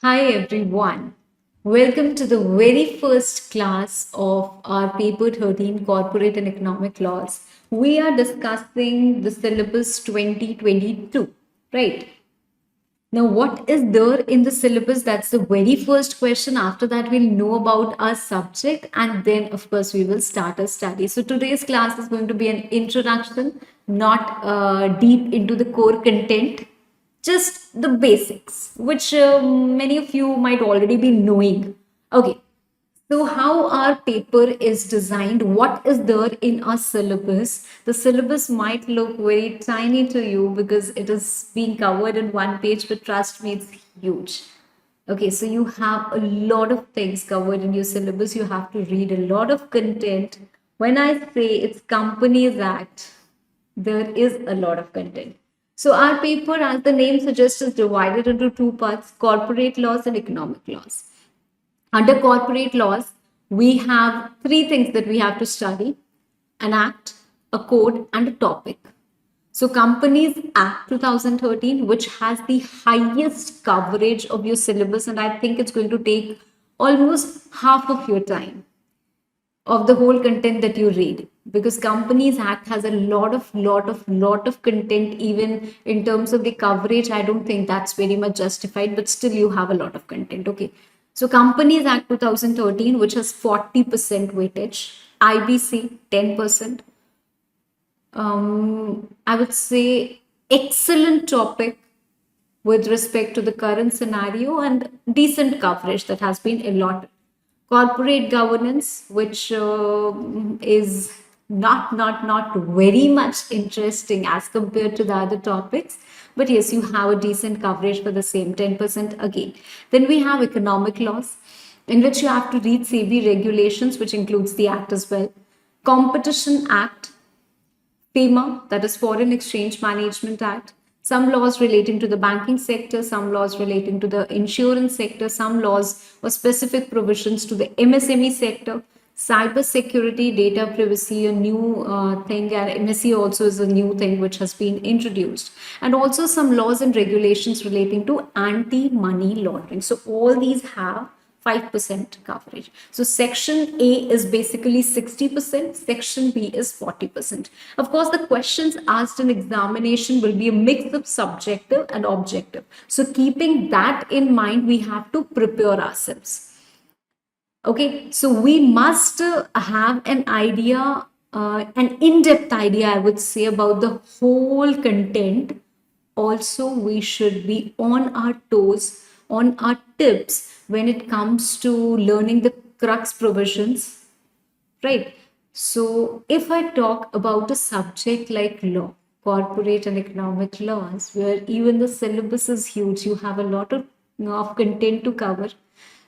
Hi everyone. Welcome to the very first class of our paper 13 Corporate and Economic Laws. We are discussing the syllabus 2022, right? Now, what is there in the syllabus? That's the very first question. After that, we'll know about our subject and then, of course, we will start our study. So, today's class is going to be an introduction, not deep into the core content, just the basics, which many of you might already be knowing. Okay, so, how our paper is designed, what is there in our syllabus? The syllabus might look very tiny to you because it is being covered in one page, but trust me, it's huge. Okay, so you have a lot of things covered in your syllabus. You have to read a lot of content. When I say it's Companies Act, there is a lot of content. So, our paper, as the name suggests, is divided into two parts: corporate laws and economic laws. Under corporate laws, we have three things that we have to study: an act, a code, and a topic. So, Companies Act 2013, which has the highest coverage of your syllabus, and I think it's going to take almost half of your time of the whole content that you read, because Companies Act has a lot of content. Even in terms of the coverage, I don't think that's very much justified, but still you have a lot of content. Okay, so Companies Act 2013, which has 40% weightage, IBC 10%. I would say excellent topic with respect to the current scenario, and decent coverage that has been allotted. Corporate governance, which is not very much interesting as compared to the other topics, but yes, you have a decent coverage for the same 10% again. Then we have economic laws, in which you have to read SEBI regulations, which includes the act as well. Competition Act, FEMA, that is Foreign Exchange Management Act, some laws relating to the banking sector, some laws relating to the insurance sector, some laws or specific provisions to the MSME sector, cyber security, data privacy, a new thing, and MSE also is a new thing which has been introduced, and also some laws and regulations relating to anti-money laundering. So all these have 5% coverage. So section A is basically 60%, section B is 40%. Of course, the questions asked in examination will be a mix of subjective and objective. So keeping that in mind, we have to prepare ourselves. Okay, so we must have an idea, an in-depth idea, I would say, about the whole content. Also, we should be on our toes, on our tips when it comes to learning the crux provisions, right? So, if I talk about a subject like law, corporate and economic laws, where even the syllabus is huge, you have a lot of content to cover.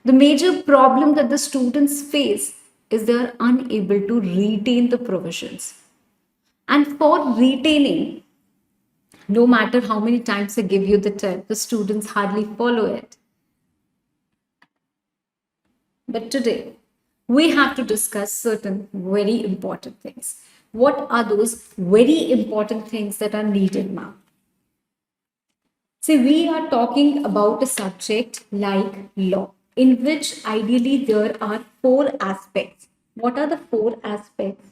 The major problem that the students face is they are unable to retain the provisions. And for retaining, no matter how many times I give you the tip, the students hardly follow it. But today, we have to discuss certain very important things. What are those very important things that are needed now? See, we are talking about a subject like law, in which ideally there are four aspects. What are the four aspects?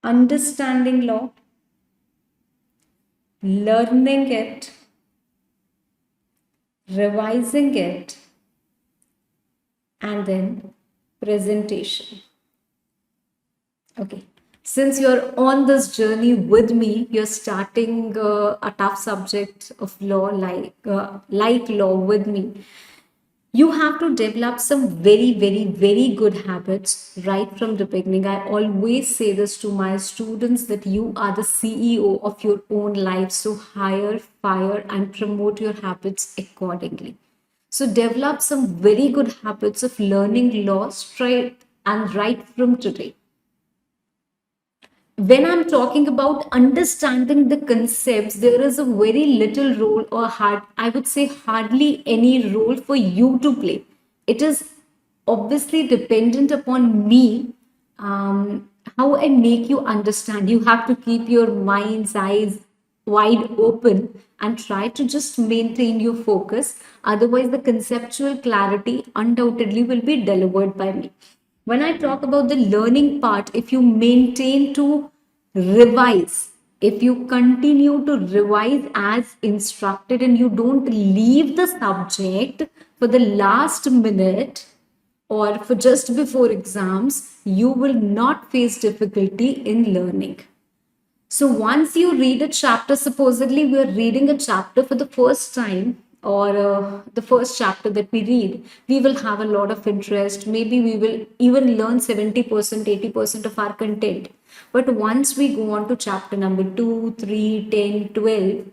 Understanding law, learning it, revising it, and then presentation. Okay. Since you're on this journey with me, you're starting a tough subject of law like law with me. You have to develop some very good habits right from the beginning. I always say this to my students, that you are the CEO of your own life. So hire, fire, and promote your habits accordingly. So develop some very good habits of learning law straight and right from today. When I'm talking about understanding the concepts, there is a very little role, or I would say hardly any role for you to play. It is obviously dependent upon me, how I make you understand. You have to keep your mind's eyes wide open and try to just maintain your focus. Otherwise, the conceptual clarity undoubtedly will be delivered by me. When I talk about the learning part, if you maintain to revise, if you continue to revise as instructed and you don't leave the subject for the last minute or for just before exams, you will not face difficulty in learning. So once you read a chapter, supposedly we are reading a chapter for the first time, or the first chapter that we read, we will have a lot of interest. Maybe we will even learn 70%, 80% of our content. But once we go on to chapter number 2, 3, 10, 12,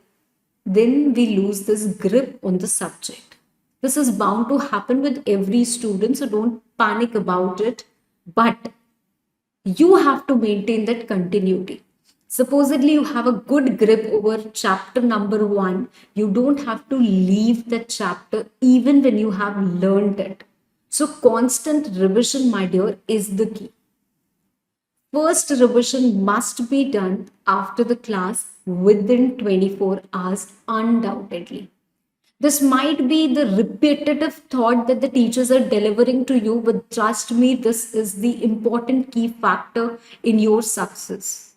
then we lose this grip on the subject. This is bound to happen with every student, so don't panic about it. But you have to maintain that continuity. Supposedly, you have a good grip over chapter number 1. You don't have to leave that chapter even when you have learned it. So, constant revision, my dear, is the key. First revision must be done after the class within 24 hours, undoubtedly. This might be the repetitive thought that the teachers are delivering to you, but trust me, this is the important key factor in your success.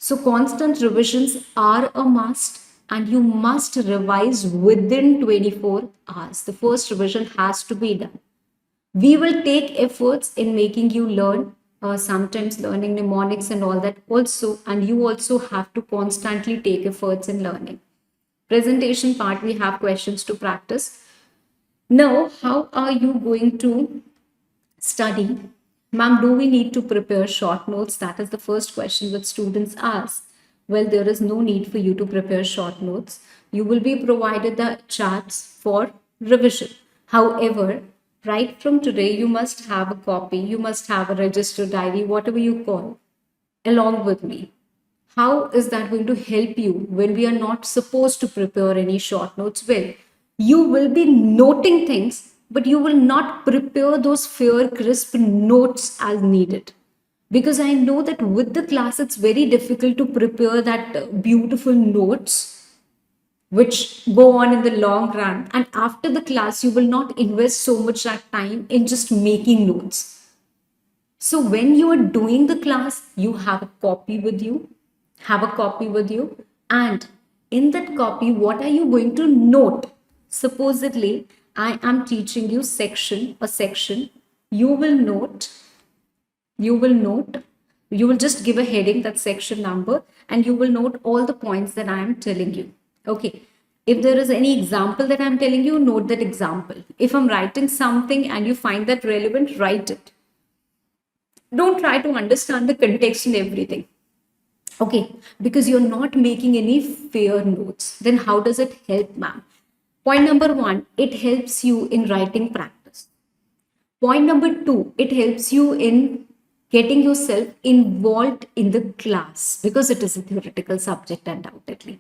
So, constant revisions are a must, and you must revise within 24 hours. The first revision has to be done. We will take efforts in making you learn, sometimes learning mnemonics and all that also, and you also have to constantly take efforts in learning. Presentation part, we have questions to practice. Now, how are you going to study? Ma'am, do we need to prepare short notes? That is the first question that students ask. Well, there is no need for you to prepare short notes. You will be provided the charts for revision. However, right from today, you must have a copy, you must have a register diary, whatever you call, along with me. How is that going to help you when we are not supposed to prepare any short notes? Well, you will be noting things, but you will not prepare those fair, crisp notes as needed. Because I know that with the class, it's very difficult to prepare that beautiful notes which go on in the long run. And after the class, you will not invest so much time in just making notes. So when you are doing the class, you have a copy with you, and in that copy, what are you going to note? Supposedly, I am teaching you a section. You will note, you will note, you will just give a heading, that section number, and you will note all the points that I am telling you. Okay. If there is any example that I'm telling you, note that example. If I'm writing something and you find that relevant, write it. Don't try to understand the context and everything. Okay, because you're not making any fair notes. Then how does it help, ma'am? Point number 1, it helps you in writing practice. Point number 2, it helps you in getting yourself involved in the class because it is a theoretical subject, undoubtedly.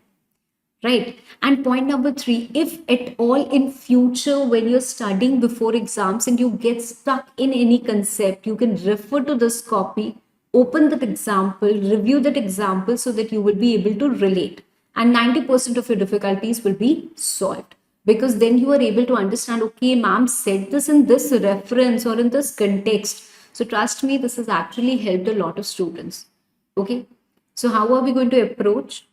Right. And point number 3, if at all in future when you're studying before exams and you get stuck in any concept, you can refer to this copy, open that example, review that example so that you will be able to relate. And 90% of your difficulties will be solved because then you are able to understand, okay, ma'am said this in this reference or in this context. So trust me, this has actually helped a lot of students. Okay. So how are we going to approach?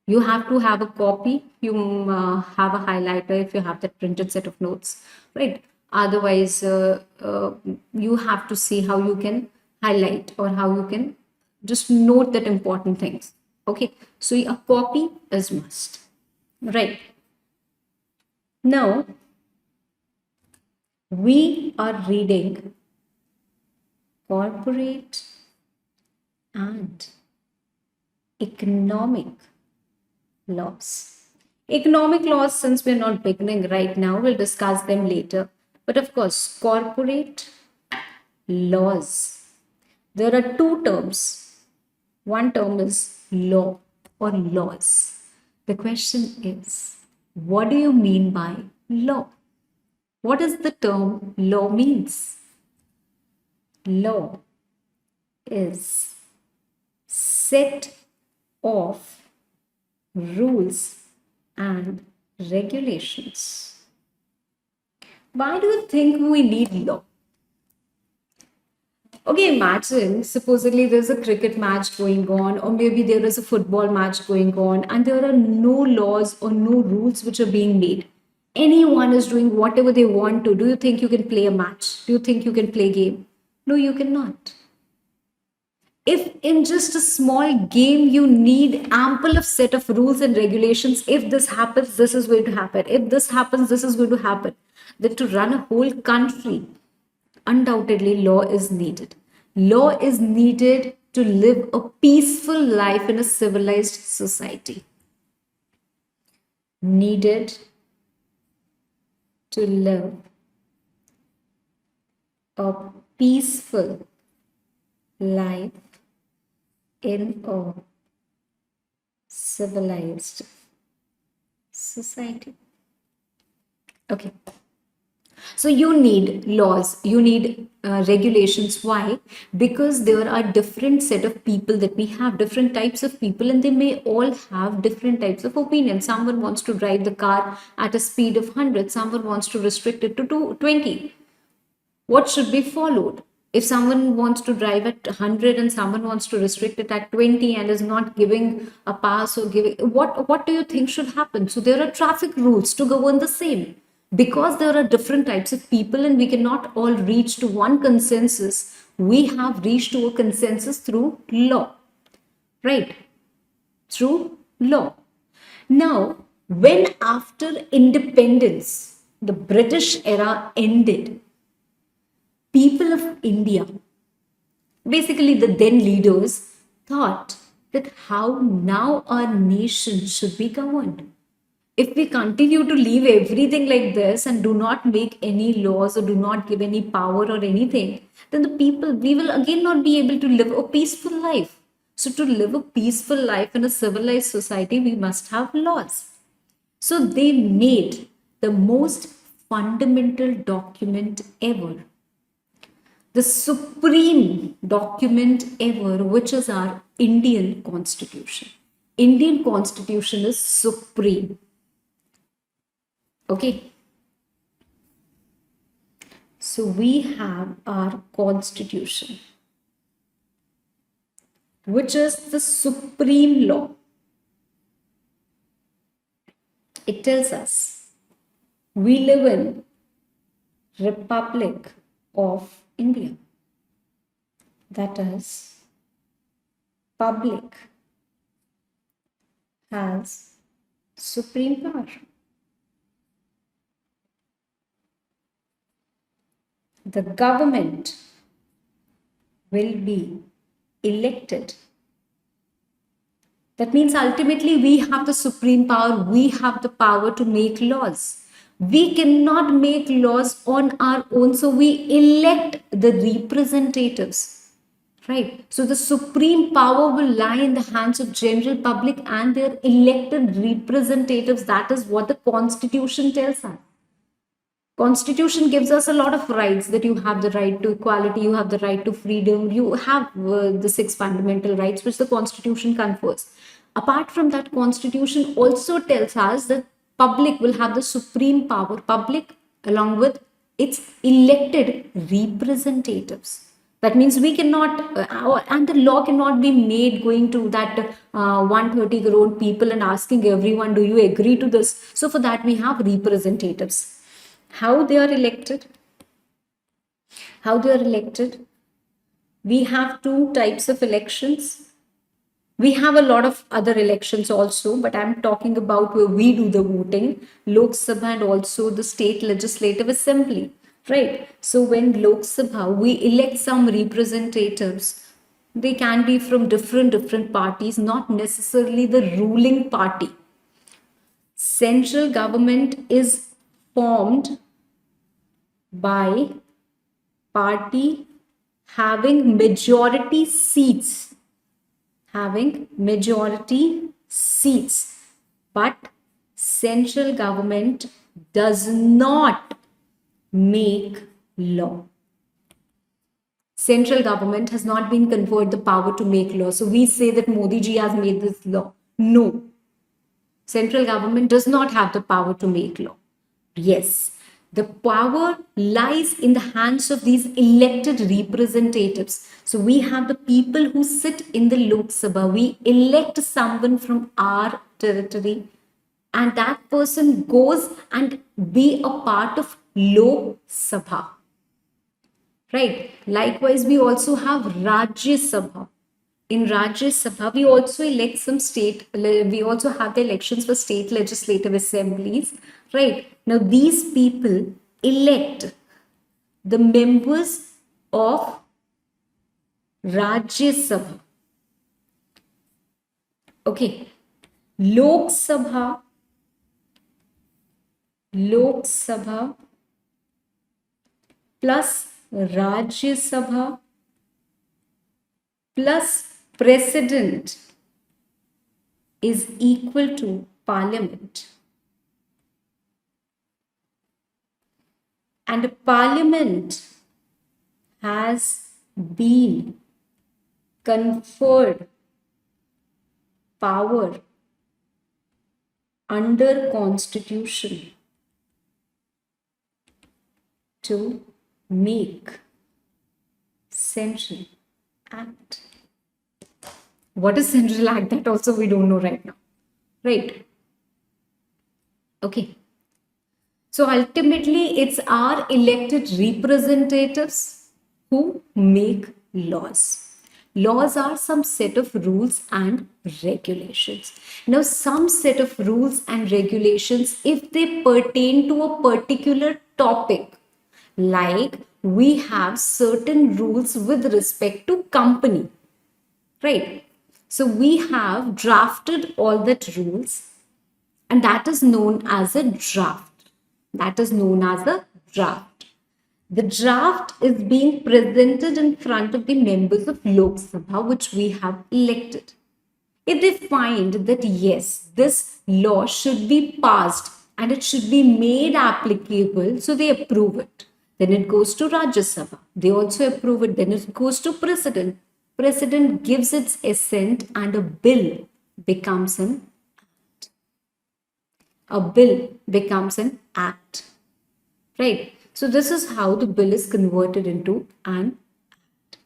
You have to have a copy, you have a highlighter if you have that printed set of notes, right? Otherwise, you have to see how you can highlight or how you can just note that important things. Okay, so a copy is must, right? Now, we are reading corporate and economic laws. Economic laws, since we're not beginning right now, we'll discuss them later. But of course, corporate laws. There are two terms. One term is law or laws. The question is, what do you mean by law? What does the term law means? Law is set of rules and regulations. Why do you think we need law? Okay, imagine supposedly there's a cricket match going on, or maybe there is a football match going on, and there are no laws or no rules which are being made. Anyone is doing whatever they want to. Do you think you can play a match? Do you think you can play a game? No, you cannot. If in just a small game you need ample of set of rules and regulations, if this happens, this is going to happen. If this happens, this is going to happen. Then to run a whole country, undoubtedly law is needed. Law is needed to live a peaceful life in a civilized society. Needed to live a peaceful life in a civilized society. Okay. So you need laws, you need regulations. Why? Because there are different set of people that we have, different types of people, and they may all have different types of opinions. Someone wants to drive the car at a speed of 100, someone wants to restrict it to 20. What should be followed? If someone wants to drive at 100 and someone wants to restrict it at 20 and is not giving a pass or giving, what do you think should happen? So there are traffic rules to govern the same. Because there are different types of people and we cannot all reach to one consensus, we have reached to a consensus through law, right? Through law. Now, when after independence, the British era ended, people of India, basically the then leaders, thought that how now our nation should be governed. If we continue to leave everything like this and do not make any laws or do not give any power or anything, then the people, we will again not be able to live a peaceful life. So, to live a peaceful life in a civilized society, we must have laws. So, they made the most fundamental document ever, the supreme document ever, which is our Indian Constitution. Indian Constitution is supreme. Okay. So we have our Constitution, which is the supreme law. It tells us we live in Republic of India. That is, public has supreme power. The government will be elected. That means ultimately we have the supreme power, we have the power to make laws. We cannot make laws on our own, so we elect the representatives. Right? So the supreme power will lie in the hands of general public and their elected representatives. That is what the Constitution tells us. Constitution gives us a lot of rights, that you have the right to equality, you have the right to freedom, you have the 6 fundamental rights which the Constitution confers. Apart from that, Constitution also tells us that public will have the supreme power, public along with its elected representatives. That means we cannot, and the law cannot be made going to that 130 crore people and asking everyone, do you agree to this? So for that we have representatives. How they are elected? How they are elected? We have 2 types of elections. We have a lot of other elections also, but I'm talking about where we do the voting, Lok Sabha and also the state legislative assembly, right? So when Lok Sabha, we elect some representatives. They can be from different parties, not necessarily the ruling party. Central government is formed by party having majority seats, but central government does not make law. Central government has not been conferred the power to make law. So we say that Modi ji has made this law. No. Central government does not have the power to make law. Yes, the power lies in the hands of these elected representatives. So we have the people who sit in the Lok Sabha. We elect someone from our territory, and that person goes and be a part of Lok Sabha. Right. Likewise, we also have Rajya Sabha. In Rajya Sabha, we also elect some we also have the elections for state legislative assemblies. Right. Now, these people elect the members of Rajya Sabha. Okay. Lok Sabha, Lok Sabha plus Rajya Sabha plus president is equal to parliament. And a parliament has been conferred power under constitution to make central act. What is central act? That also we don't know right now. Right. Okay. So ultimately, it's our elected representatives who make laws. Laws are some set of rules and regulations. Now, some set of rules and regulations, if they pertain to a particular topic, like we have certain rules with respect to company, right? So we have drafted all that rules, and that is known as a draft. That is known as a draft. The draft is being presented in front of the members of Lok Sabha, which we have elected. If they find that yes, this law should be passed and it should be made applicable, so they approve it. Then it goes to Rajya Sabha. They also approve it. Then it goes to President. President gives its assent and a bill becomes an act. Right? So this is how the bill is converted into an act.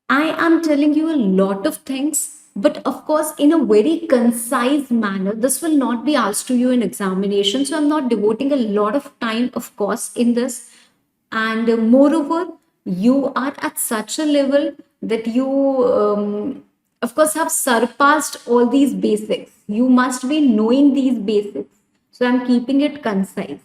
I am telling you a lot of things, but of course in a very concise manner. This will not be asked to you in examination, so I'm not devoting a lot of time, of course, in this. And moreover, you are at such a level that you of course have surpassed all these basics. You must be knowing these basics, so I'm keeping it concise.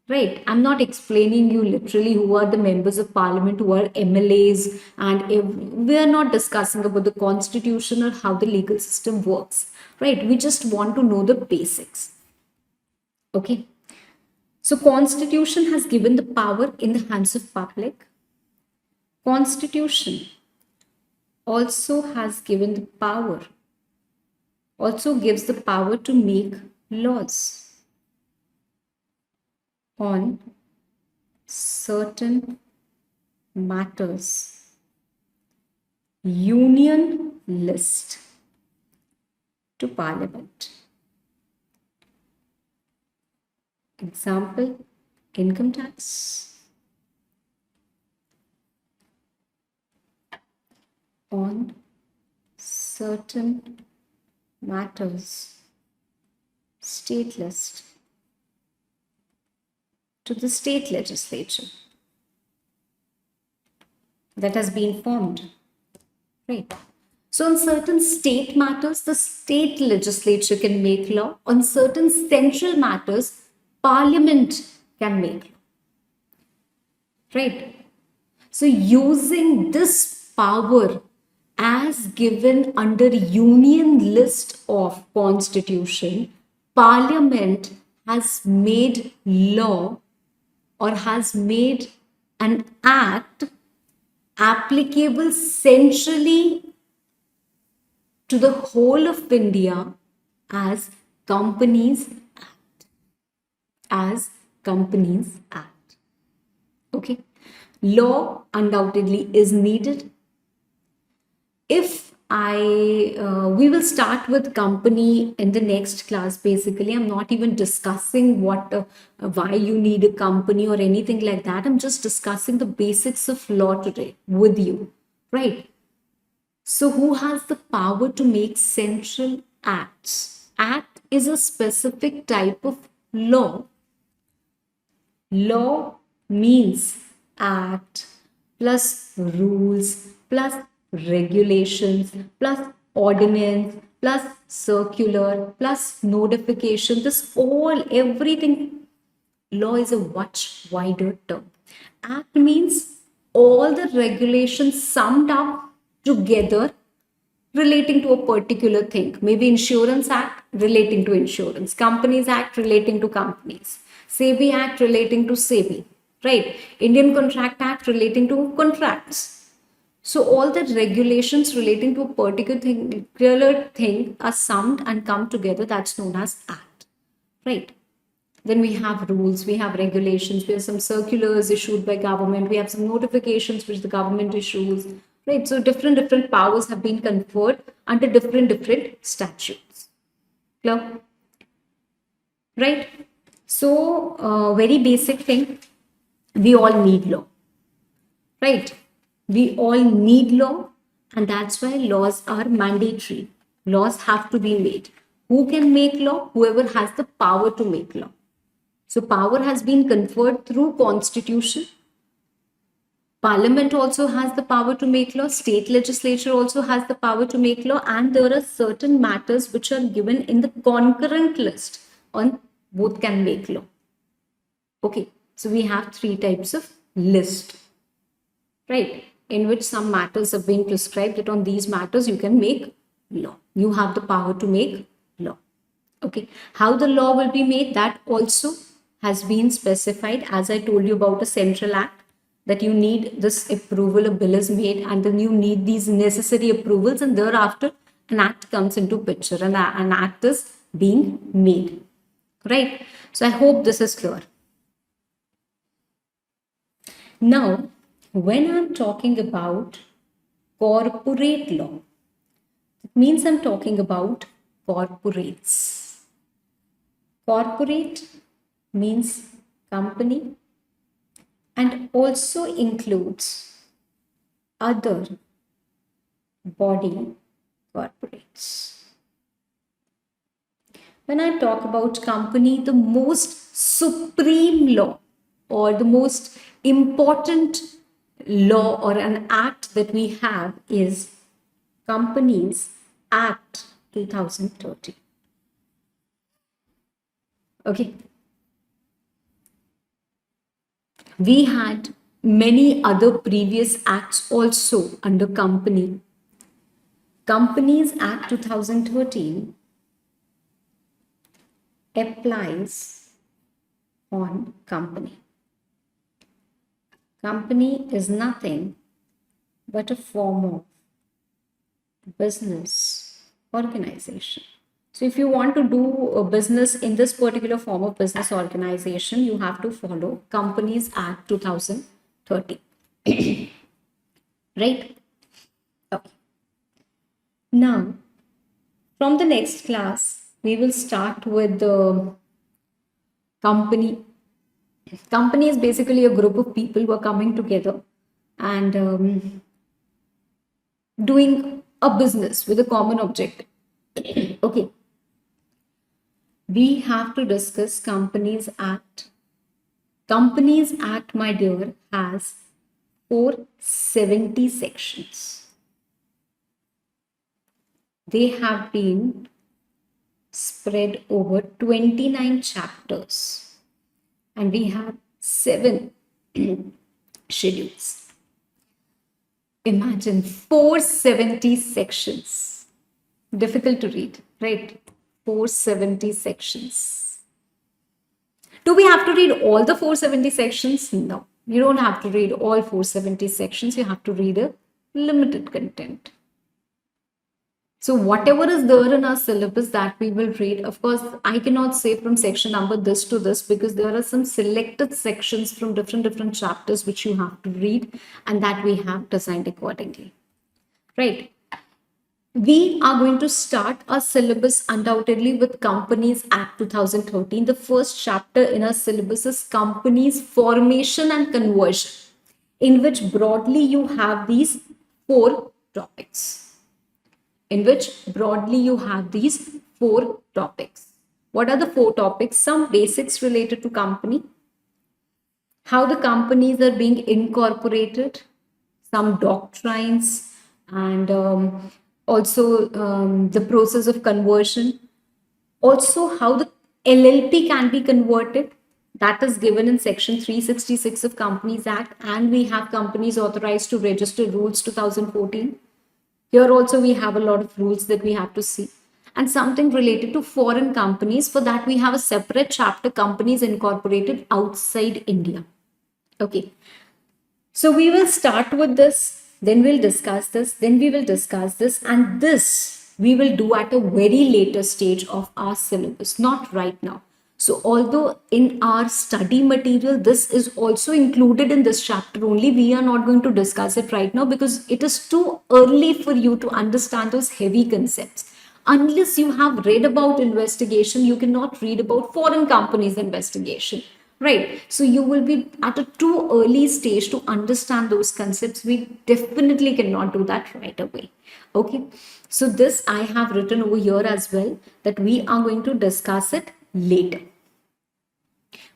Right, I'm not explaining you literally who are the members of parliament, who are MLAs, and if we are not discussing about the constitution or how the legal system works. Right, we just want to know the basics. Okay, so constitution has given the power in the hands of public. Constitution also has given the power, also gives the power to make laws on certain matters. Union list to parliament. Example, income tax. On certain matters, state list to the state legislature that has been formed. Right. So on certain state matters, the state legislature can make law. On certain central matters, parliament can make law. Right. So using this power as given under union list of constitution, parliament has made law or has made an act applicable centrally to the whole of India as Companies Act. As Companies Act. Okay. Law undoubtedly is needed. If We will start with company in the next class. Basically, I'm not even discussing why you need a company or anything like that. I'm just discussing the basics of law today with you, right? So, who has the power to make central acts? Act is a specific type of law. Law means act plus rules plus regulations plus ordinance plus circular plus notification. This all, everything. Law is a much wider term. Act means all the regulations summed up together relating to a particular thing. Maybe Insurance Act relating to insurance, Companies Act relating to companies, SEBI Act relating to SEBI, right? Indian Contract Act relating to contracts. So all the regulations relating to a particular thing are summed and come together. That's known as Act, right? Then we have rules, we have regulations, we have some circulars issued by government, we have some notifications which the government issues, right? So different powers have been conferred under different statutes. Clear? Right? So very basic thing, we all need law, right? We all need law, and that's why laws are mandatory. Laws have to be made. Who can make law? Whoever has the power to make law. So power has been conferred through constitution. Parliament also has the power to make law. State legislature also has the power to make law. And there are certain matters which are given in the concurrent list on both can make law. Okay, so we have three types of list, right? In which some matters have been prescribed that on these matters you can make law. You have the power to make law. Okay, how the law will be made, that also has been specified. As I told you about a central act, that you need this approval, a bill is made, and then you need these necessary approvals, and thereafter an act comes into picture, and an act is being made, right? So I hope this is clear. Now, when I'm talking about corporate law, it means I'm talking about corporates. Corporate means company and also includes other body corporates. When I talk about company, the most supreme law or the most important law or an act that we have is Companies Act 2013. Okay. We had many other previous acts also under company. Companies Act 2013 applies on company. Company is nothing but a form of business organization. So if you want to do a business in this particular form of business organization, you have to follow Companies Act 2013. Right? Okay. Now, from the next class, we will start with the company. Company is basically a group of people who are coming together and doing a business with a common objective. Okay. We have to discuss Companies Act. Companies Act, my dear, has 470 sections. They have been spread over 29 chapters and we have 7 schedules. Imagine 470 sections. Difficult to read, right? 470 sections. Do we have to read all the 470 sections? No, you don't have to read all 470 sections. You have to read a limited content. So whatever is there in our syllabus that we will read, of course, I cannot say from section number this to this because there are some selected sections from different chapters which you have to read and that we have designed accordingly. Right. We are going to start our syllabus undoubtedly with Companies Act 2013. The first chapter in our syllabus is Companies Formation and Conversion, in which broadly you have these four topics. What are the four topics? Some basics related to company, how the companies are being incorporated, some doctrines, and also the process of conversion. Also, how the LLP can be converted. That is given in section 366 of Companies Act, and we have companies authorized to register rules 2014. Here also we have a lot of rules that we have to see. And something related to foreign companies. For that, we have a separate chapter, companies incorporated outside India. Okay. So we will start with this, then we'll discuss this, then we will discuss this, and this we will do at a very later stage of our syllabus, not right now. So although in our study material, this is also included in this chapter only, we are not going to discuss it right now because it is too early for you to understand those heavy concepts. Unless you have read about investigation, you cannot read about foreign companies investigation. Right. So you will be at a too early stage to understand those concepts. We definitely cannot do that right away. Okay. So this I have written over here as well, that we are going to discuss it later.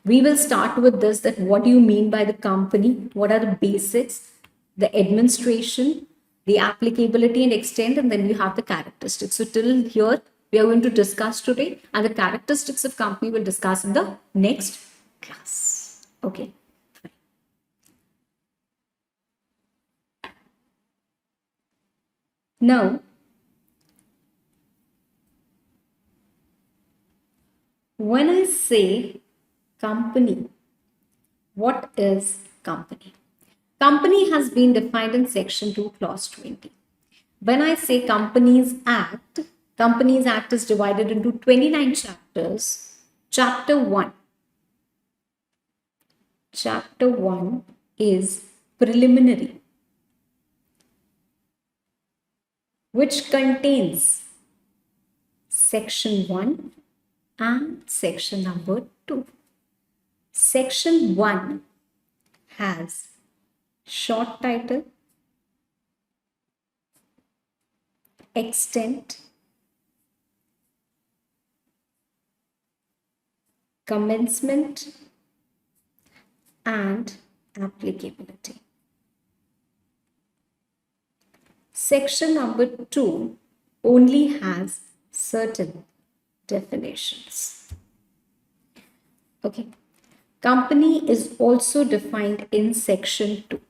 We will start with this, that what do you mean by the company? What are the basics, the administration, the applicability and extent, and then you have the characteristics. So till here, we are going to discuss today, and the characteristics of company we'll discuss in the next class. Okay. Now, when I say company, what is company? Company has been defined in section 2, clause 20. When I say Companies Act is divided into 29 chapters. Chapter 1 is preliminary, which contains section 1 and section number 2. Section 1 has short title, extent, commencement, and applicability. Section number 2 only has certain definitions. Okay. Company is also defined in section 2,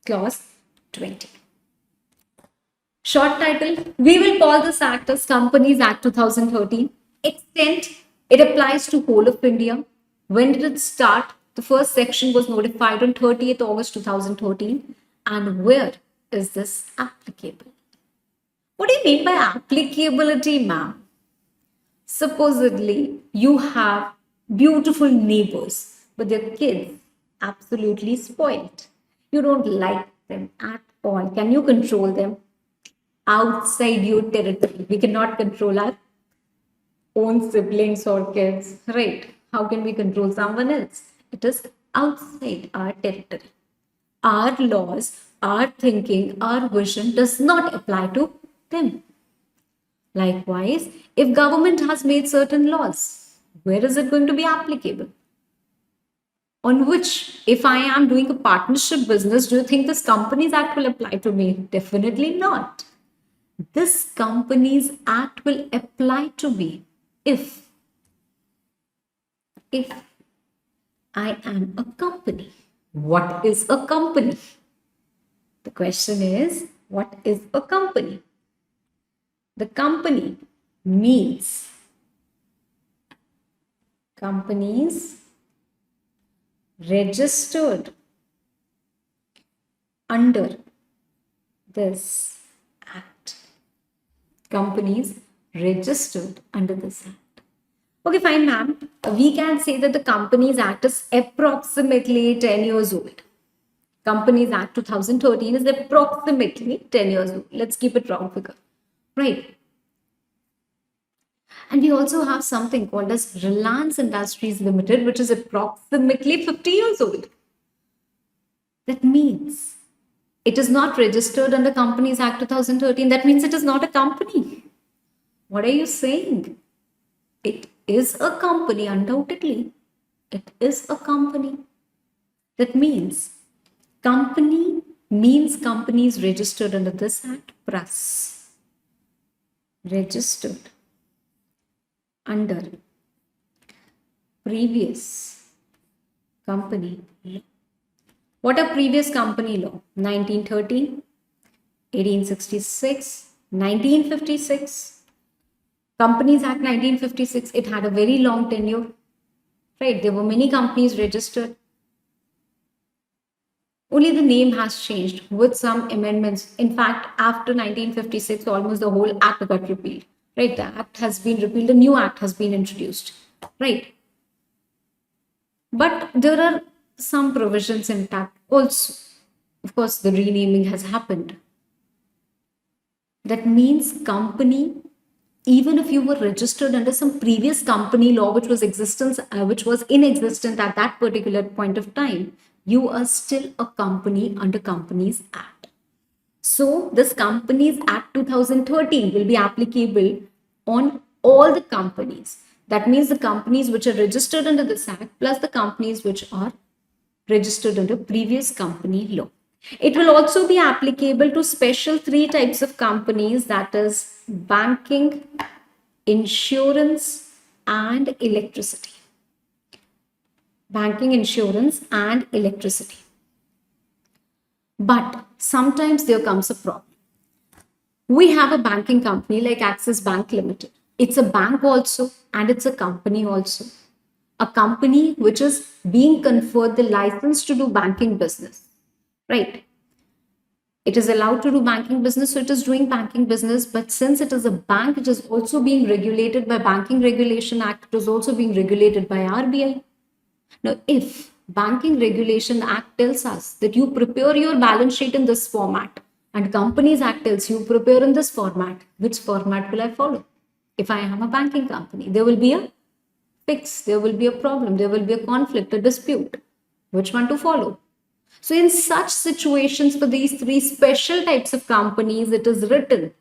clause 20. Short title, we will call this act as Companies Act 2013. Extent, it applies to whole of India. When did it start? The first section was notified on 30th August 2013. And where is this applicable? What do you mean by applicability, ma'am? Supposedly, you have beautiful neighbors, but their kids absolutely spoiled. You don't like them at all. Can you control them? Outside your territory. We cannot control our own siblings or kids, right? How can we control someone else? It is outside our territory. Our laws, our thinking, our vision does not apply to them. Likewise, if government has made certain laws, where is it going to be applicable? On which, if I am doing a partnership business, do you think this Companies Act will apply to me? Definitely not. This Companies Act will apply to me if I am a company. What is a company? The question is, what is a company? The company means companies registered under this act. Companies registered under this act. Okay, fine, ma'am. We can say that the Companies Act is approximately 10 years old. Companies Act 2013 is approximately 10 years old. Let's keep it round figure. right? And we also have something called as Reliance Industries Limited, which is approximately 50 years old. That means it is not registered under Companies Act 2013. That means it is not a company. What are you saying? It is a company, undoubtedly. It is a company. That means company means companies registered under this act plus registered under previous company law. What are previous company law? 1913, 1866, 1956. Companies Act 1956, it had a very long tenure, right? There were many companies registered. Only the name has changed with some amendments. In fact, after 1956, almost the whole act got repealed, right? The act has been repealed, a new act has been introduced, right? But there are some provisions intact also. Of course, the renaming has happened. That means company, even if you were registered under some previous company law which was in existence at that particular point of time, you are still a company under Companies Act. So this Companies Act 2013 will be applicable on all the companies. That means the companies which are registered under this act plus the companies which are registered under previous company law. It will also be applicable to special three types of companies, that is banking, insurance, and electricity. Banking, insurance, and electricity. But sometimes there comes a problem. We have a banking company like Axis Bank Limited. It's a bank also and it's a company also. A company which is being conferred the license to do banking business, right? It is allowed to do banking business, so it is doing banking business. But since it is a bank, it is also being regulated by Banking Regulation Act. It is also being regulated by RBI. Now, if Banking Regulation Act tells us that you prepare your balance sheet in this format, and Companies Act tells you prepare in this format, which format will I follow? If I am a banking company, there will be a fix, there will be a problem, there will be a conflict, a dispute. Which one to follow? So, in such situations, for these three special types of companies, it is written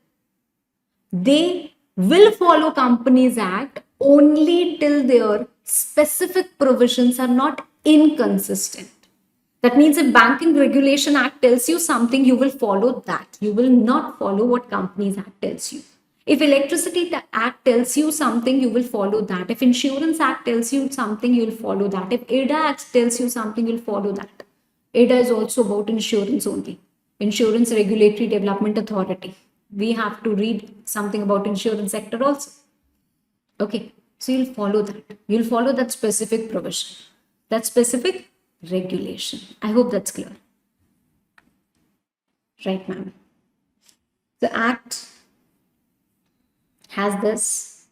they will follow Companies Act only till their specific provisions are not inconsistent. That means if Banking Regulation Act tells you something, you will follow that. You will not follow what Companies Act tells you. If Electricity Act tells you something, you will follow that. If Insurance Act tells you something, you will follow that. If ADA Act tells you something, you'll follow that. ADA is also about insurance only. Insurance Regulatory Development Authority. We have to read something about insurance sector also. Okay, so you'll follow that. You'll follow that specific provision, that specific regulation. I hope that's clear. Right, ma'am. The Act has this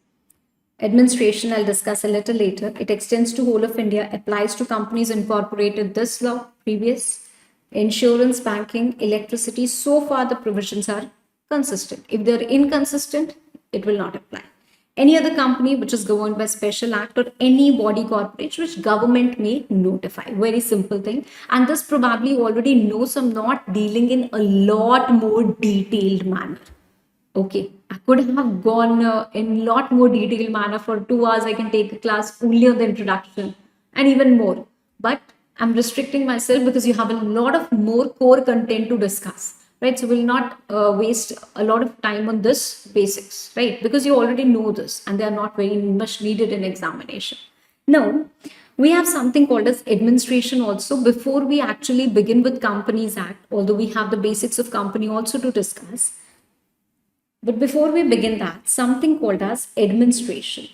administration I'll discuss a little later. It extends to whole of India, applies to companies incorporated this law, previous, insurance, banking, electricity. So far, the provisions are consistent. If they're inconsistent, it will not apply. Any other company which is governed by special act or any body corporation which government may notify. Very simple thing. And this probably you already know, so I'm not dealing in a lot more detailed manner. Okay, I could have gone in lot more detailed manner. For 2 hours. I can take a class only on the introduction and even more. But I'm restricting myself because you have a lot of more core content to discuss, right? So we'll not waste a lot of time on this basics, right? Because you already know this and they are not very much needed in examination. Now, we have something called as administration also. Before we actually begin with Companies Act, although we have the basics of company also to discuss, but before we begin that, something called as administration,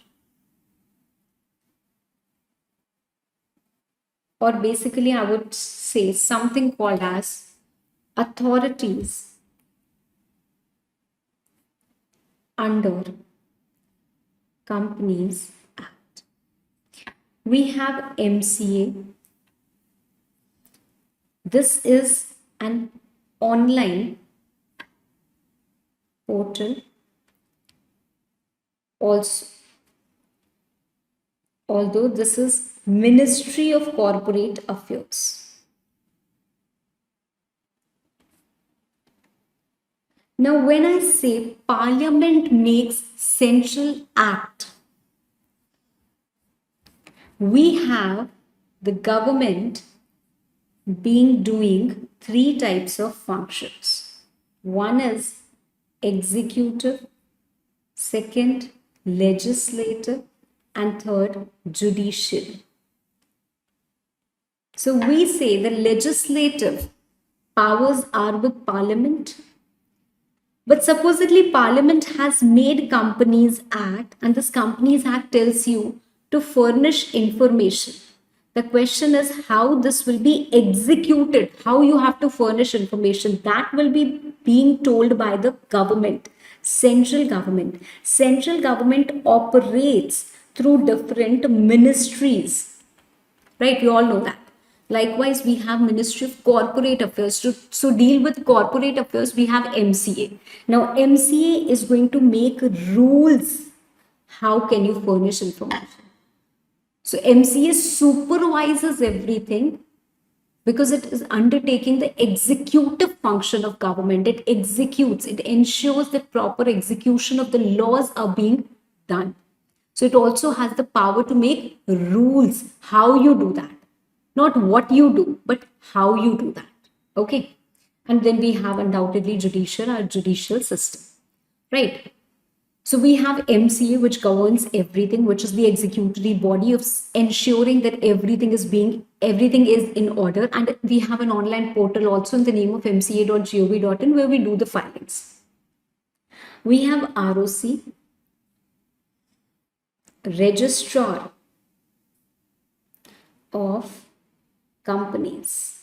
or basically I would say something called as authorities under Companies Act. We have MCA. This is an online portal Also, although this is Ministry of Corporate Affairs. Now, when I say Parliament makes central act, we have the government being doing three types of functions. One is executive, second legislative, and third judicial. So we say the legislative powers are with Parliament, but supposedly Parliament has made Companies Act, and this Companies Act tells you to furnish information. The question is how this will be executed, how you have to furnish information. That will be being told by the government, central government. Central government operates through different ministries, right? You all know that. Likewise, we have Ministry of Corporate Affairs. So deal with corporate affairs, we have MCA. Now, MCA is going to make rules. How can you furnish information? So MCA supervises everything because it is undertaking the executive function of government. It executes, it ensures that proper execution of the laws are being done. So it also has the power to make rules, how you do that. Not what you do, but how you do that. Okay. And then we have undoubtedly judicial, our judicial system, right? So we have MCA, which governs everything, which is the executory body of ensuring that everything is in order. And we have an online portal also in the name of mca.gov.in where we do the filings. We have ROC, Registrar of Companies.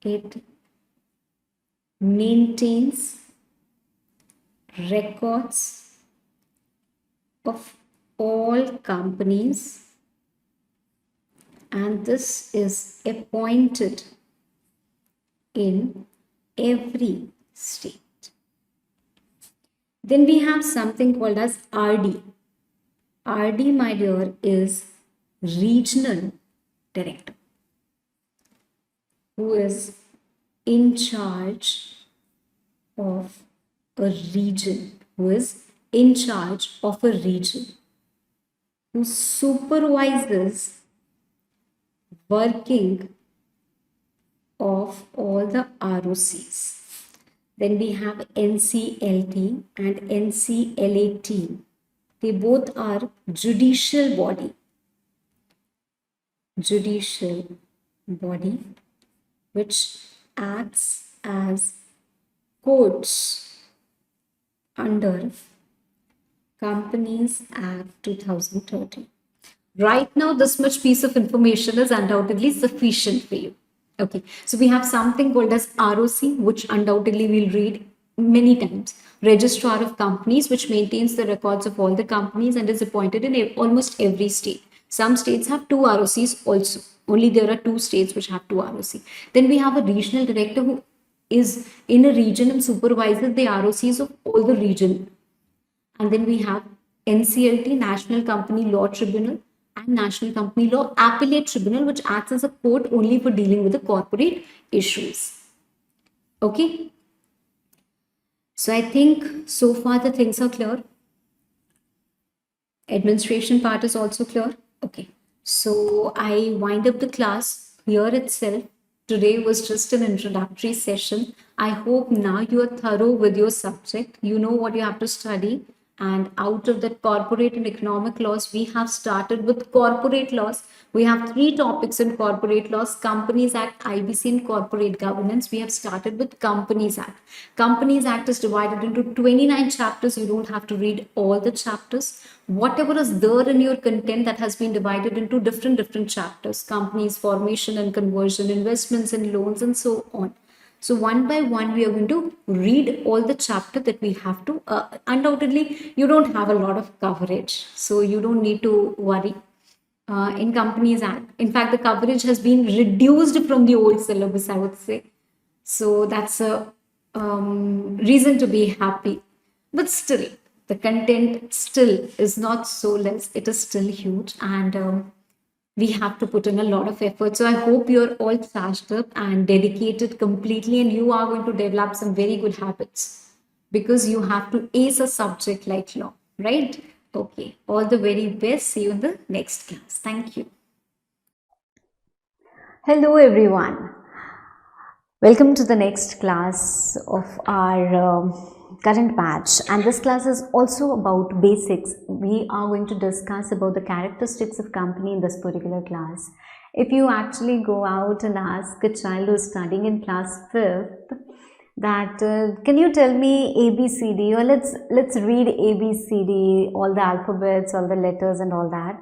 It maintains records of all companies, and this is appointed in every state. Then we have something called as RD. RD, my dear, is regional director, who is in charge of a region, who supervises working of all the ROCs. Then we have NCLT and NCLAT. They both are judicial body, which acts as courts under Companies Act 2013. Right now, this much piece of information is undoubtedly sufficient for you. Okay, so we have something called as ROC, which undoubtedly we'll read many times. Registrar of Companies, which maintains the records of all the companies and is appointed in almost every state. Some states have two ROCs also. Only there are two states which have two ROC. Then we have a regional director who is in a region and supervises the ROCs of all the region. And then we have NCLT, National Company Law Tribunal, and National Company Law Appellate Tribunal, which acts as a court only for dealing with the corporate issues. Okay. So I think so far the things are clear. Administration part is also clear. Okay. So I wind up the class here itself. Today was just an introductory session. I hope now you are thorough with your subject. You know what you have to study. And out of that corporate and economic laws, we have started with corporate laws. We have three topics in corporate laws: Companies Act, IBC, and corporate governance. We have started with Companies Act. Companies Act is divided into 29 chapters. You don't have to read all the chapters. Whatever is there in your content, that has been divided into different chapters: companies, formation and conversion, investments and loans, and so on. So one by one, we are going to read all the chapter that we have to. Undoubtedly, you don't have a lot of coverage, so you don't need to worry. In Companies Act, in fact, the coverage has been reduced from the old syllabus, I would say. So that's a reason to be happy. But still, The content still is not so less, it is still huge, and we have to put in a lot of effort. So I hope you're all charged up and dedicated completely, and you are going to develop some very good habits because you have to ace a subject like law, right? Okay, all the very best. See you in the next class. Thank you. Hello everyone. Welcome to the next class of our current batch, and this class is also about basics. We are going to discuss about the characteristics of company in this particular class. If you actually go out and ask a child who is studying in class 5th that can you tell me ABCD, or let's read ABCD, all the alphabets, all the letters and all that,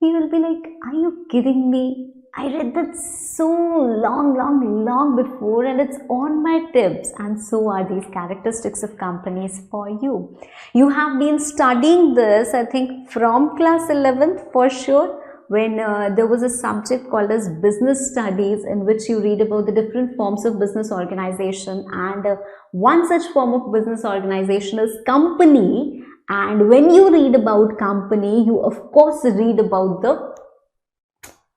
he will be like, are you kidding me? I read that so long before, and it's on my tips. And so are these characteristics of companies for you. You have been studying this, I think, from class 11th for sure, when there was a subject called as business studies, in which you read about the different forms of business organization, and one such form of business organization is company. And when you read about company, you of course read about the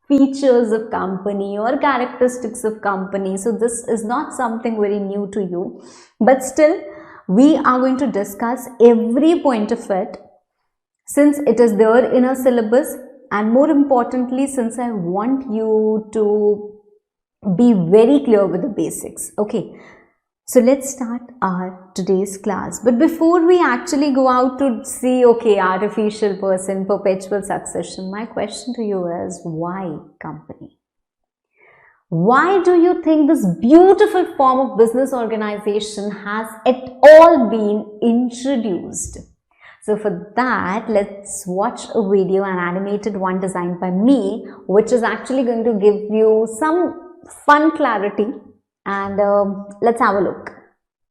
features of company or characteristics of company. So this is not something very new to you, but still we are going to discuss every point of it, since it is there in our syllabus, and more importantly, since I want you to be very clear with the basics. Okay, so let's start our today's class. But before we actually go out to see, okay, artificial person, perpetual succession, my question to you is, why company? Why do you think this beautiful form of business organization has at all been introduced? So for that, let's watch a video, an animated one designed by me, which is actually going to give you some fun clarity. And let's have a look.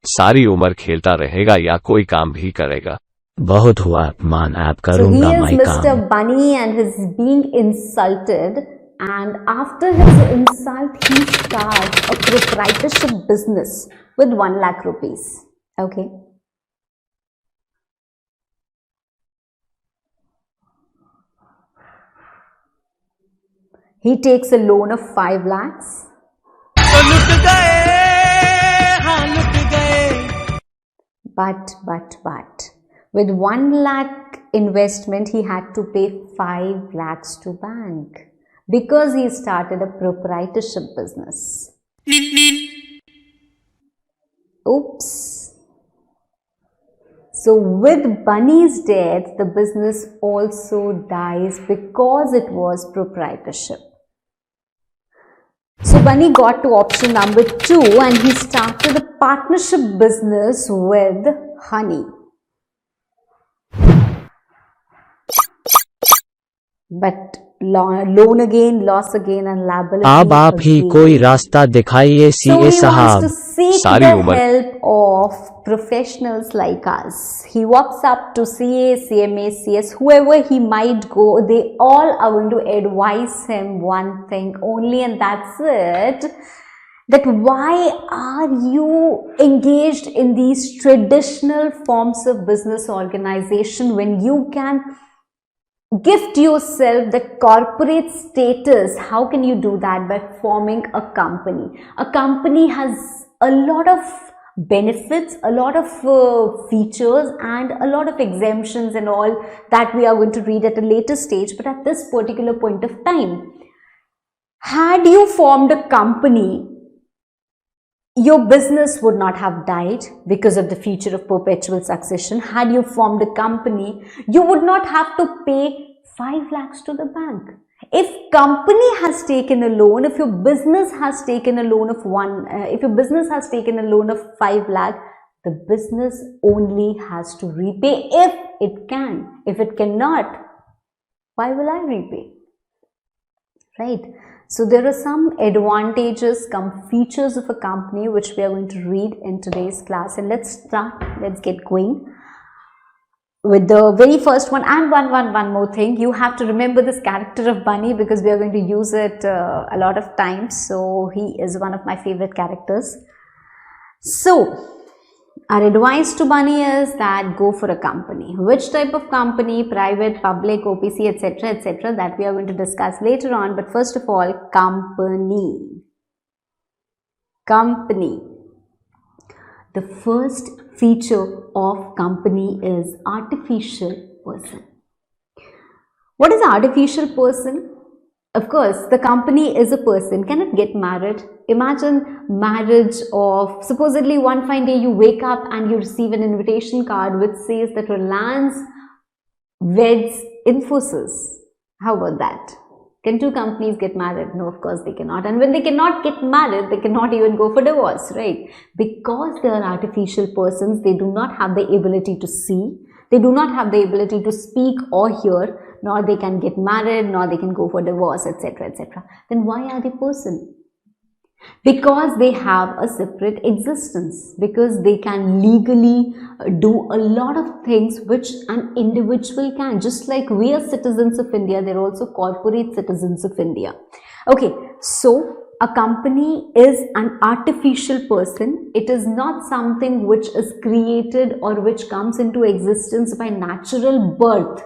सारी उम्र खेलता रहेगा या कोई काम भी करेगा? बहुत हुआ अपमान, आप So करूंगा he is मैं Mr. काम। Bunny and he's being insulted, and after his insult he starts a proprietorship business with 1 lakh rupees. Okay. He takes a loan of 5 lakhs. But with 1 lakh investment, he had to pay 5 lakhs to bank because he started a proprietorship business. Oops. So with Bunny's death, the business also dies because it was proprietorship. So Bunny got to option number 2 and he started a partnership business with Honey. But loan again, loss again, and liability अब आप ही again. कोई रास्ता दिखाइए So CA he wants साहब। to seek Sorry, the Umar. help of professionals like us. He walks up to CA, CMA, CS, whoever he might go, they all are going to advise him one thing only, and that's it. That why are you engaged in these traditional forms of business organization when you can gift yourself the corporate status? How can you do that? By forming a company. A company has a lot of benefits, a lot of features, and a lot of exemptions and all that we are going to read at a later stage. But at this particular point of time, had you formed a company, your business would not have died because of the feature of perpetual succession. Had you formed a company, you would not have to pay 5 lakhs to the bank. If company has taken a loan, if your business has taken a loan of 5 lakh, the business only has to repay if it can. If it cannot, why will I repay? Right? So there are some advantages, some features of a company which we are going to read in today's class, and let's get going with the very first one. And one more thing, you have to remember this character of Bunny because we are going to use it a lot of times. So he is one of my favorite characters. So Our advice to Bunny is that go for a company. Which type of company, private, public, OPC, etc., that we are going to discuss later on. But first of all, company. Company. The first feature of company is artificial person. What is artificial person? Of course, the company is a person. Can it get married? Imagine marriage of, supposedly one fine day you wake up and you receive an invitation card which says that Reliance weds Infosys. How about that? Can two companies get married? No, of course they cannot. And when they cannot get married, they cannot even go for divorce, right? Because they are artificial persons, they do not have the ability to see, they do not have the ability to speak or hear, nor they can get married, nor they can go for divorce, etc., Then why are they person? Because they have a separate existence, because they can legally do a lot of things which an individual can. Just like we are citizens of India, they're also corporate citizens of India. Okay, so a company is an artificial person. It is not something which is created or which comes into existence by natural birth.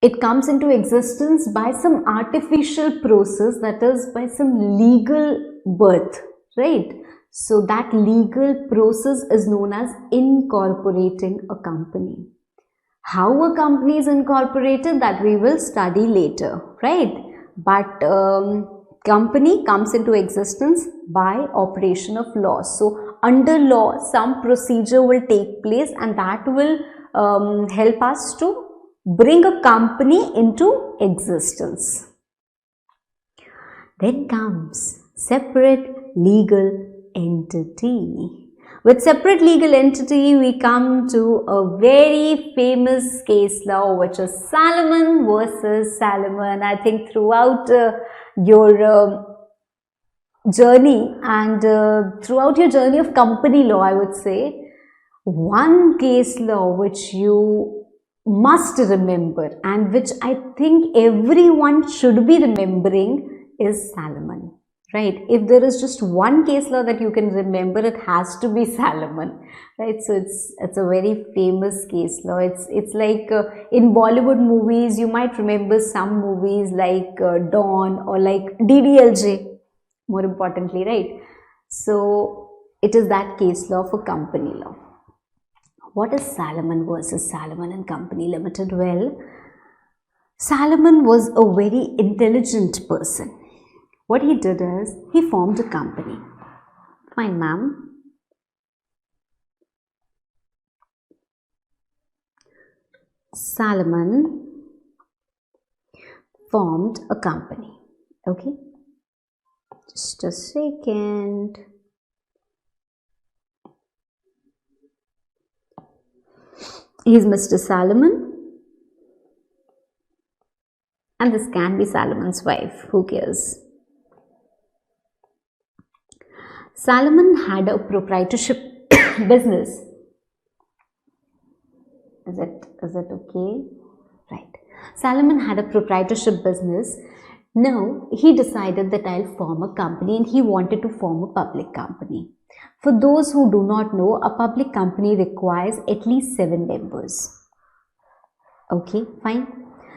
It comes into existence by some artificial process, that is by some legal birth, right? So that legal process is known as incorporating a company. How a company is incorporated, that we will study later, right? But company comes into existence by operation of law. So under law, some procedure will take place, and that will help us to bring a company into existence. Then comes separate legal entity. With separate legal entity, we come to a very famous case law, which is Salomon versus Salomon. I think throughout your journey and throughout your journey of company law, I would say, one case law which you must remember and which I think everyone should be remembering is Salomon, right? If there is just one case law that you can remember, it has to be Salomon, right? So it's a very famous case law. It's like in Bollywood movies, you might remember some movies like Dawn or like DDLJ, more importantly, right? So it is that case law for company law. What is Salomon versus Salomon and Company Limited? Well, Salomon was a very intelligent person. What he did is, he formed a company. Fine, ma'am. Salomon formed a company. Okay. Just a second. He's Mr. Salomon, and this can be Salomon's wife, who cares? Salomon had a proprietorship business. Is it okay? Right. Salomon had a proprietorship business. Now, he decided that I'll form a company, and he wanted to form a public company. For those who do not know, a public company requires at least 7 members. Okay, fine.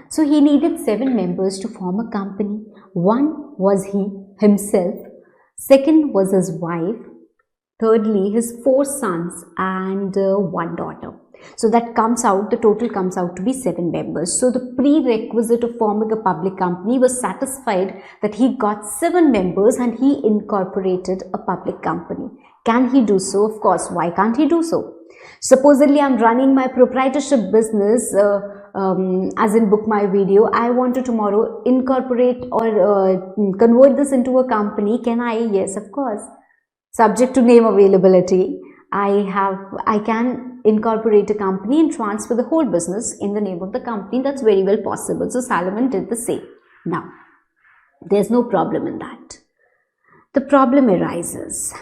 So he needed 7 members to form a company. One was he himself, second was his wife, thirdly his 4 sons and 1 daughter. So that comes out, the total comes out to be 7 members. So the prerequisite of forming a public company was satisfied, that he got 7 members and he incorporated a public company. Can he do so? Of course. Why can't he do so? Supposedly I'm running my proprietorship business, as in Book My Video. I want to tomorrow incorporate or convert this into a company. Can I? Yes, of course. Subject to name availability. I can incorporate a company and transfer the whole business in the name of the company. That's very well possible. So Salomon did the same. Now, there's no problem in that. The problem arises.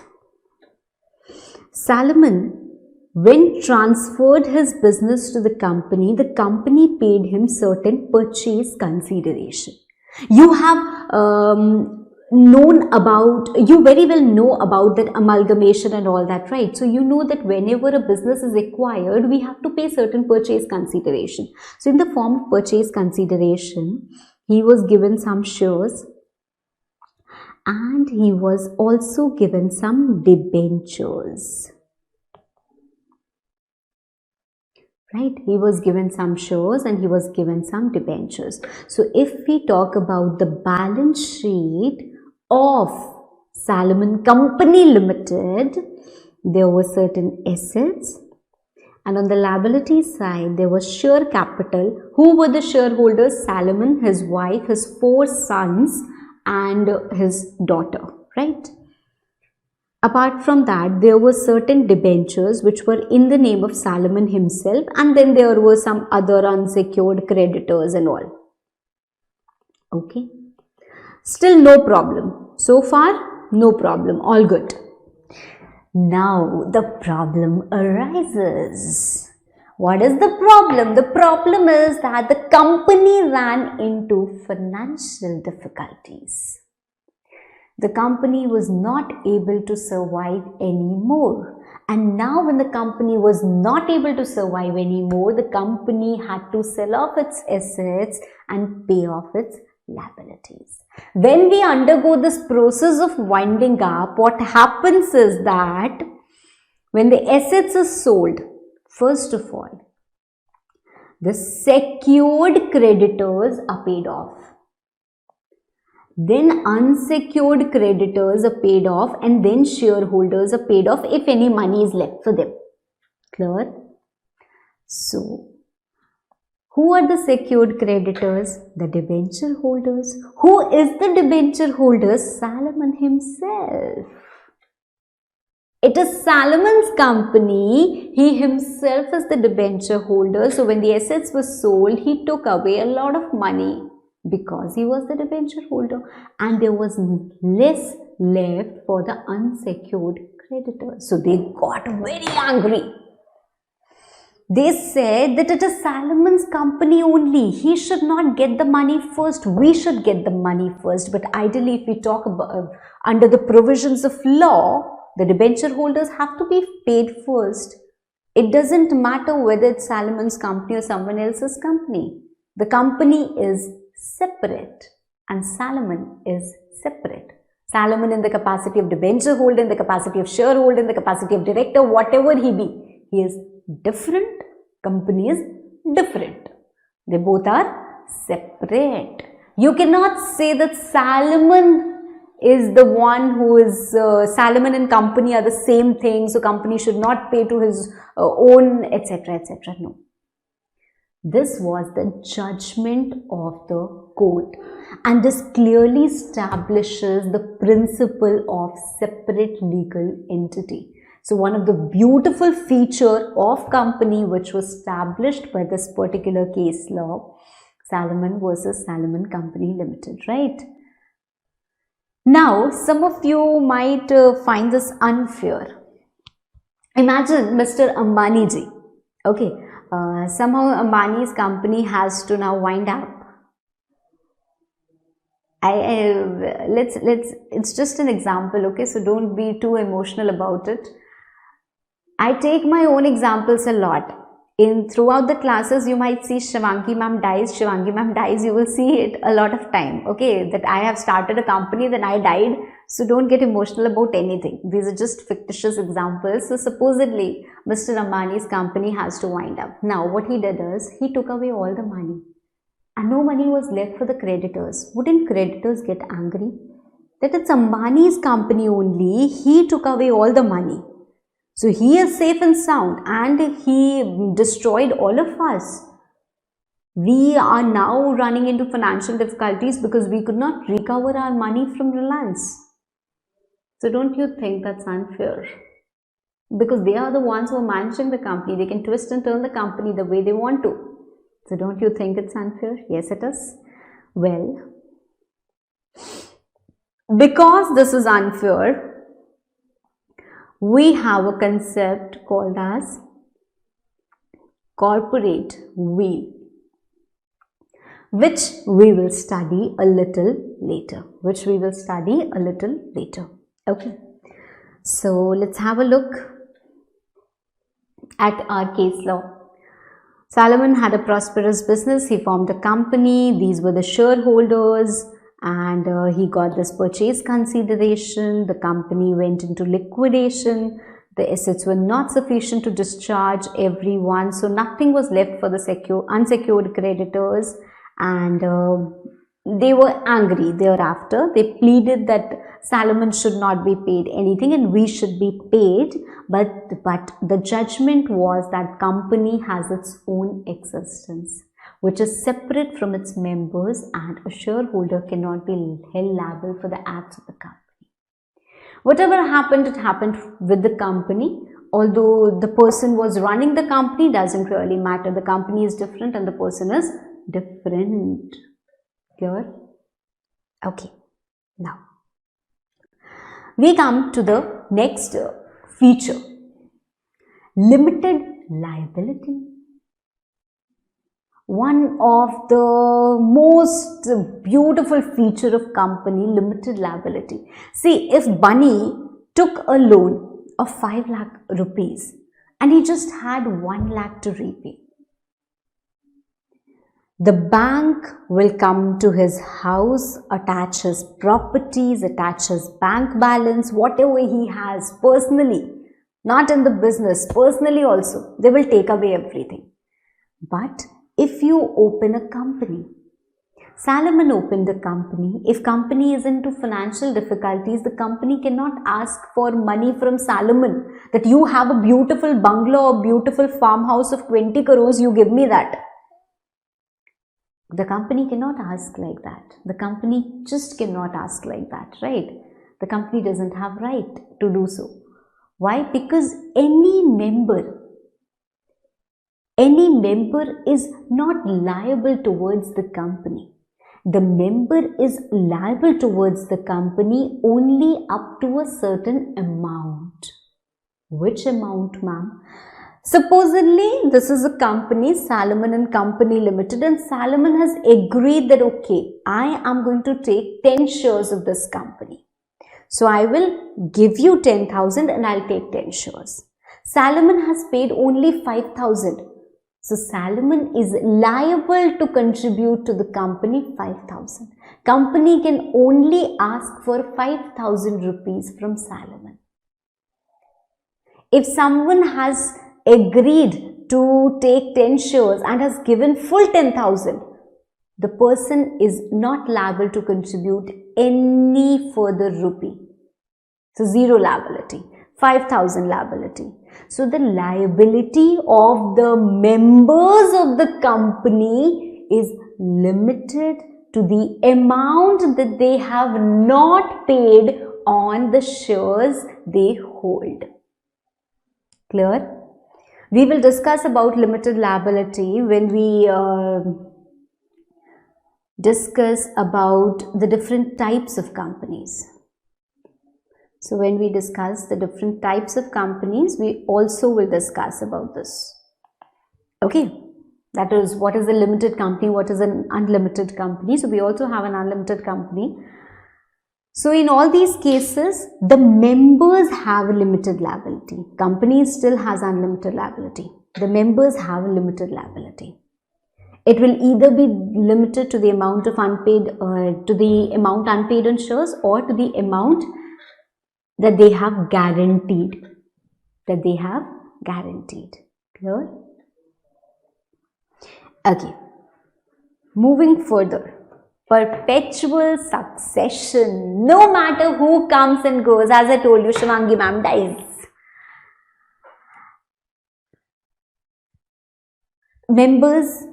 Salomon, when transferred his business to the company paid him certain purchase consideration. You have known about, you very well know about that amalgamation and all that, right? So you know that whenever a business is acquired, we have to pay certain purchase consideration. So in the form of purchase consideration, he was given some shares and he was also given some debentures. Right, he was given some shares and he was given some debentures. So if we talk about the balance sheet of Salomon Company Limited, there were certain assets, and on the liability side there was share capital. Who were the shareholders? Salomon, his wife, his 4 sons and his daughter, right? Apart from that, there were certain debentures which were in the name of Salomon himself, and then there were some other unsecured creditors and all. Okay. Still no problem. So far, no problem. All good. Now, the problem arises. What is the problem? The problem is that the company ran into financial difficulties. The company was not able to survive anymore. And now when the company was not able to survive anymore, the company had to sell off its assets and pay off its liabilities. When we undergo this process of winding up, what happens is that when the assets are sold, first of all, the secured creditors are paid off. Then unsecured creditors are paid off, and then shareholders are paid off if any money is left for them. Clear? So, who are the secured creditors? The debenture holders. Who is the debenture holder? Salomon himself. It is Salomon's company. He himself is the debenture holder. So, when the assets were sold, he took away a lot of money, because he was the debenture holder, and there was less left for the unsecured creditors. So they got very angry. They said that it is Salomon's company only. He should not get the money first. We should get the money first. But ideally, if we talk about under the provisions of law, the debenture holders have to be paid first. It doesn't matter whether it's Salomon's company or someone else's company. The company is separate and Salomon is separate. Salomon in the capacity of debenture holder, in the capacity of shareholder, in the capacity of director, whatever he be, he is different. Company is different. They both are separate. You cannot say that Salomon is the one who is, Salomon and company are the same thing, so company should not pay to his own, etc., etc. No. This was the judgment of the court, and this clearly establishes the principle of separate legal entity. So one of the beautiful feature of company which was established by this particular case law, Salomon versus Salomon Company Limited, right? Now, some of you might find this unfair. Imagine Mr. Ambani ji, okay, somehow Ambani's company has to now wind up. It's just an example, okay, so don't be too emotional about it. I take my own examples a lot. Throughout the classes, you might see Shivangi ma'am dies, you will see it a lot of time, okay, that I have started a company, then I died. So don't get emotional about anything. These are just fictitious examples. So supposedly, Mr. Ambani's company has to wind up. Now, what he did is, he took away all the money. And no money was left for the creditors. Wouldn't creditors get angry? That it's Ambani's company only, he took away all the money. So he is safe and sound, and he destroyed all of us. We are now running into financial difficulties because we could not recover our money from Reliance. So don't you think that's unfair? Because they are the ones who are managing the company. They can twist and turn the company the way they want to. So don't you think it's unfair? Yes, it is. Well, because this is unfair, we have a concept called as corporate will. which we will study a little later. Okay. So let's have a look at our case law. Salomon had a prosperous business. He formed a company. These were the shareholders, and he got this purchase consideration. The company went into liquidation. The assets were not sufficient to discharge everyone, so nothing was left for the unsecured creditors, and they were angry thereafter. They pleaded that Salomon should not be paid anything and we should be paid, but the judgment was that company has its own existence, which is separate from its members, and a shareholder cannot be held liable for the acts of the company. Whatever happened, it happened with the company. Although the person was running the company, doesn't really matter. The company is different and the person is different. Clear? Okay. Now, we come to the next feature. Limited liability. One of the most beautiful feature of company, limited liability. See, if Bunny took a loan of 5 lakh rupees and he just had 1 lakh to repay, the bank will come to his house, attach his properties, attach his bank balance, whatever he has personally, not in the business, personally also, they will take away everything. But if you open a company, Salomon opened a company. If company is into financial difficulties, the company cannot ask for money from Salomon that you have a beautiful bungalow or beautiful farmhouse of 20 crores, you give me that. The company cannot ask like that. The company just cannot ask like that, right? The company doesn't have right to do so. Why? Because any member is not liable towards the company. The member is liable towards the company only up to a certain amount. Which amount, ma'am? Supposedly, this is a company, Salomon and Company Limited, and Salomon has agreed that, okay, I am going to take 10 shares of this company. So, I will give you 10,000 and I'll take 10 shares. Salomon has paid only 5,000. So, Salomon is liable to contribute to the company 5,000. Company can only ask for 5,000 rupees from Salomon. If someone has agreed to take 10 shares and has given full 10,000, the person is not liable to contribute any further rupee. So, zero liability, 5,000 liability. So, the liability of the members of the company is limited to the amount that they have not paid on the shares they hold. Clear? We will discuss about limited liability when we discuss about the different types of companies. So when we discuss the different types of companies, we also will discuss about this. Okay, that is what is a limited company, what is an unlimited company. So we also have an unlimited company. So in all these cases, the members have a limited liability. Company still has unlimited liability. The members have a limited liability. It will either be limited to the amount of unpaid, unpaid on shares, or to the amount that they have guaranteed. Clear? Okay. Moving further. Perpetual succession. No matter who comes and goes, as I told you, Shivangi ma'am dies. Members,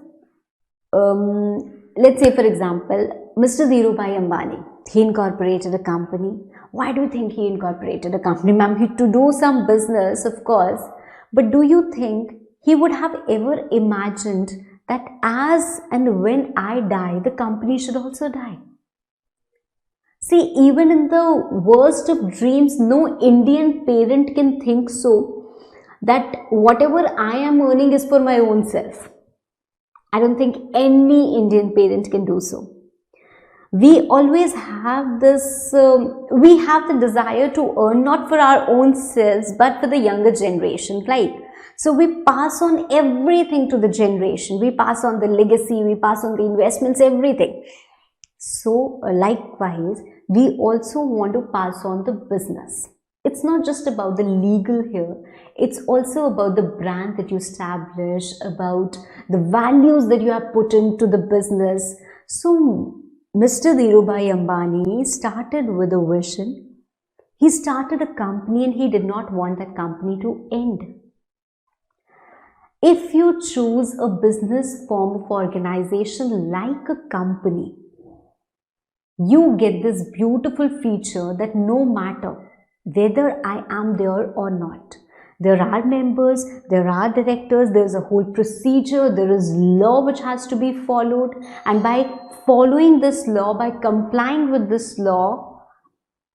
let's say for example, Mr. Dhirubhai Ambani, he incorporated a company. Why do you think he incorporated a company, ma'am? To do some business, of course. But do you think he would have ever imagined that as and when I die, the company should also die? See, even in the worst of dreams, no Indian parent can think so, that whatever I am earning is for my own self. I don't think any Indian parent can do so. We always have this, we have the desire to earn not for our own selves, but for the younger generation, right? So we pass on everything to the generation. We pass on the legacy, we pass on the investments, everything. So likewise, we also want to pass on the business. It's not just about the legal here. It's also about the brand that you establish, about the values that you have put into the business. So Mr. Dhirubhai Ambani started with a vision. He started a company and he did not want that company to end. If you choose a business form of organization like a company, you get this beautiful feature that no matter whether I am there or not, there are members, there are directors, there is a whole procedure, there is law which has to be followed, and by following this law, by complying with this law,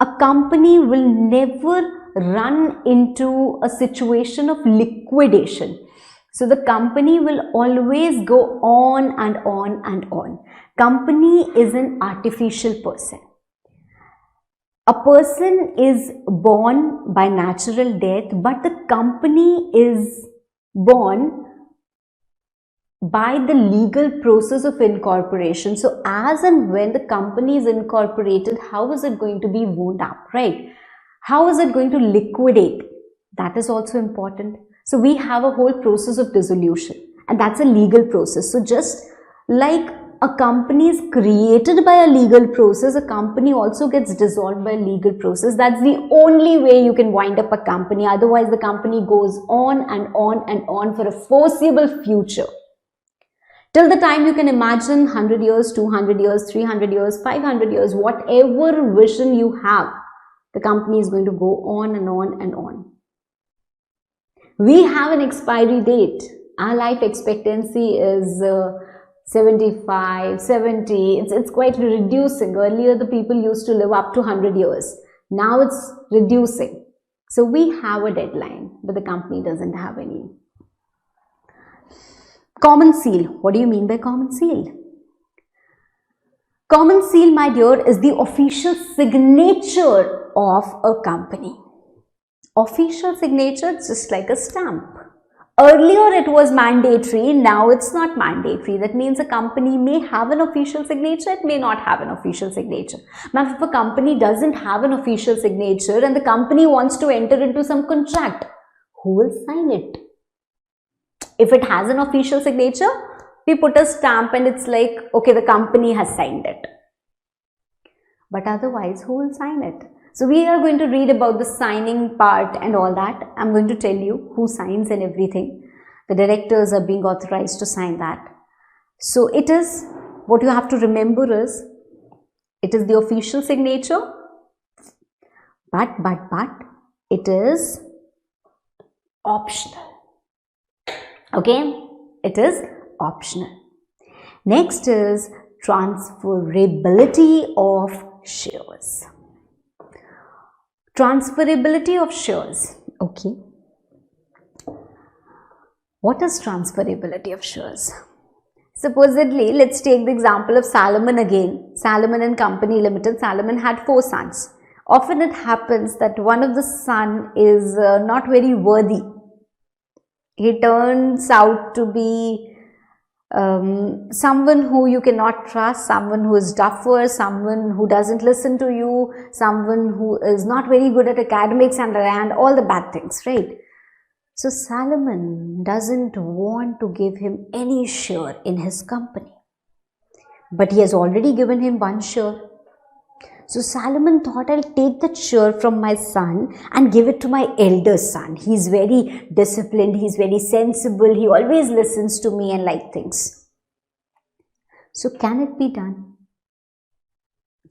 a company will never run into a situation of liquidation. So the company will always go on and on and on. Company is an artificial person. A person is born by natural death, but the company is born by the legal process of incorporation. So as and when the company is incorporated, how is it going to be wound up, right? How is it going to liquidate? That is also important. So we have a whole process of dissolution, and that's a legal process. So just like a company is created by a legal process, a company also gets dissolved by a legal process. That's the only way you can wind up a company. Otherwise, the company goes on and on and on for a foreseeable future. Till the time you can imagine 100 years, 200 years, 300 years, 500 years, whatever vision you have, the company is going to go on and on and on. We have an expiry date. Our life expectancy is 75, 70. It's quite reducing. Earlier, the people used to live up to 100 years. Now it's reducing. So we have a deadline, but the company doesn't have any. Common seal. What do you mean by common seal? Common seal, my dear, is the official signature of a company. Official signature, just like a stamp. Earlier it was mandatory, now it's not mandatory. That means a company may have an official signature, it may not have an official signature. Now, if a company doesn't have an official signature and the company wants to enter into some contract, who will sign it? If it has an official signature, we put a stamp and it's like, okay, the company has signed it. But otherwise, who will sign it? So we are going to read about the signing part and all that. I'm going to tell you who signs and everything. The directors are being authorized to sign that. So it is, what you have to remember is, it is the official signature, but it is optional. Okay, it is optional. Next is transferability of shares. Transferability of shares. Okay. What is transferability of shares? Supposedly, let's take the example of Salomon again. Salomon and Company Limited. Salomon had 4 sons. Often it happens that one of the sons is not very worthy. He turns out to be someone who you cannot trust, someone who is duffer, someone who doesn't listen to you, someone who is not very good at academics and all the bad things, right? So Salomon doesn't want to give him any share in his company, but he has already given him 1 share. So Salomon thought, I'll take that share from my son and give it to my elder son. He's very disciplined, he's very sensible, he always listens to me and like things. So can it be done?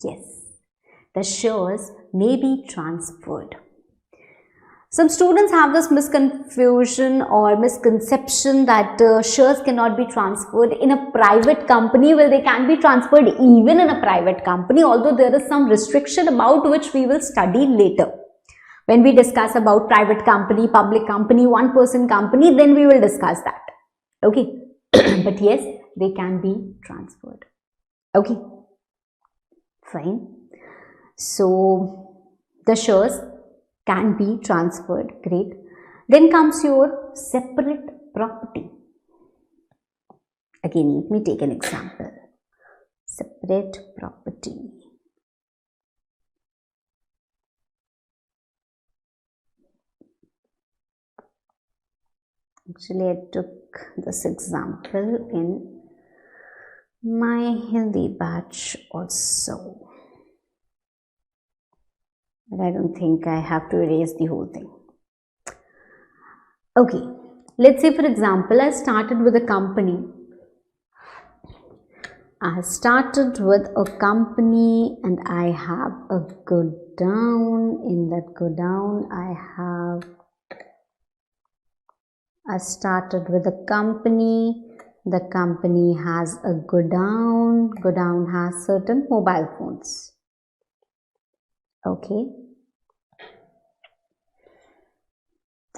Yes, the shares may be transferred. Some students have this misconfusion or misconception that shares cannot be transferred in a private company. Well, they can be transferred even in a private company, although there is some restriction about which we will study later. When we discuss about private company, public company, one-person company, then we will discuss that. Okay. But yes, they can be transferred. Okay, fine. So the shares can be transferred. Great. Then comes your separate property. Again, let me take an example. Separate property. Actually, I took this example in my Hindi batch also. But I don't think I have to erase the whole thing. Okay, let's say for example, I started with a company. I started with a company and I have a godown. In that godown, I started with a company. The company has a godown. Godown has certain mobile phones. Okay.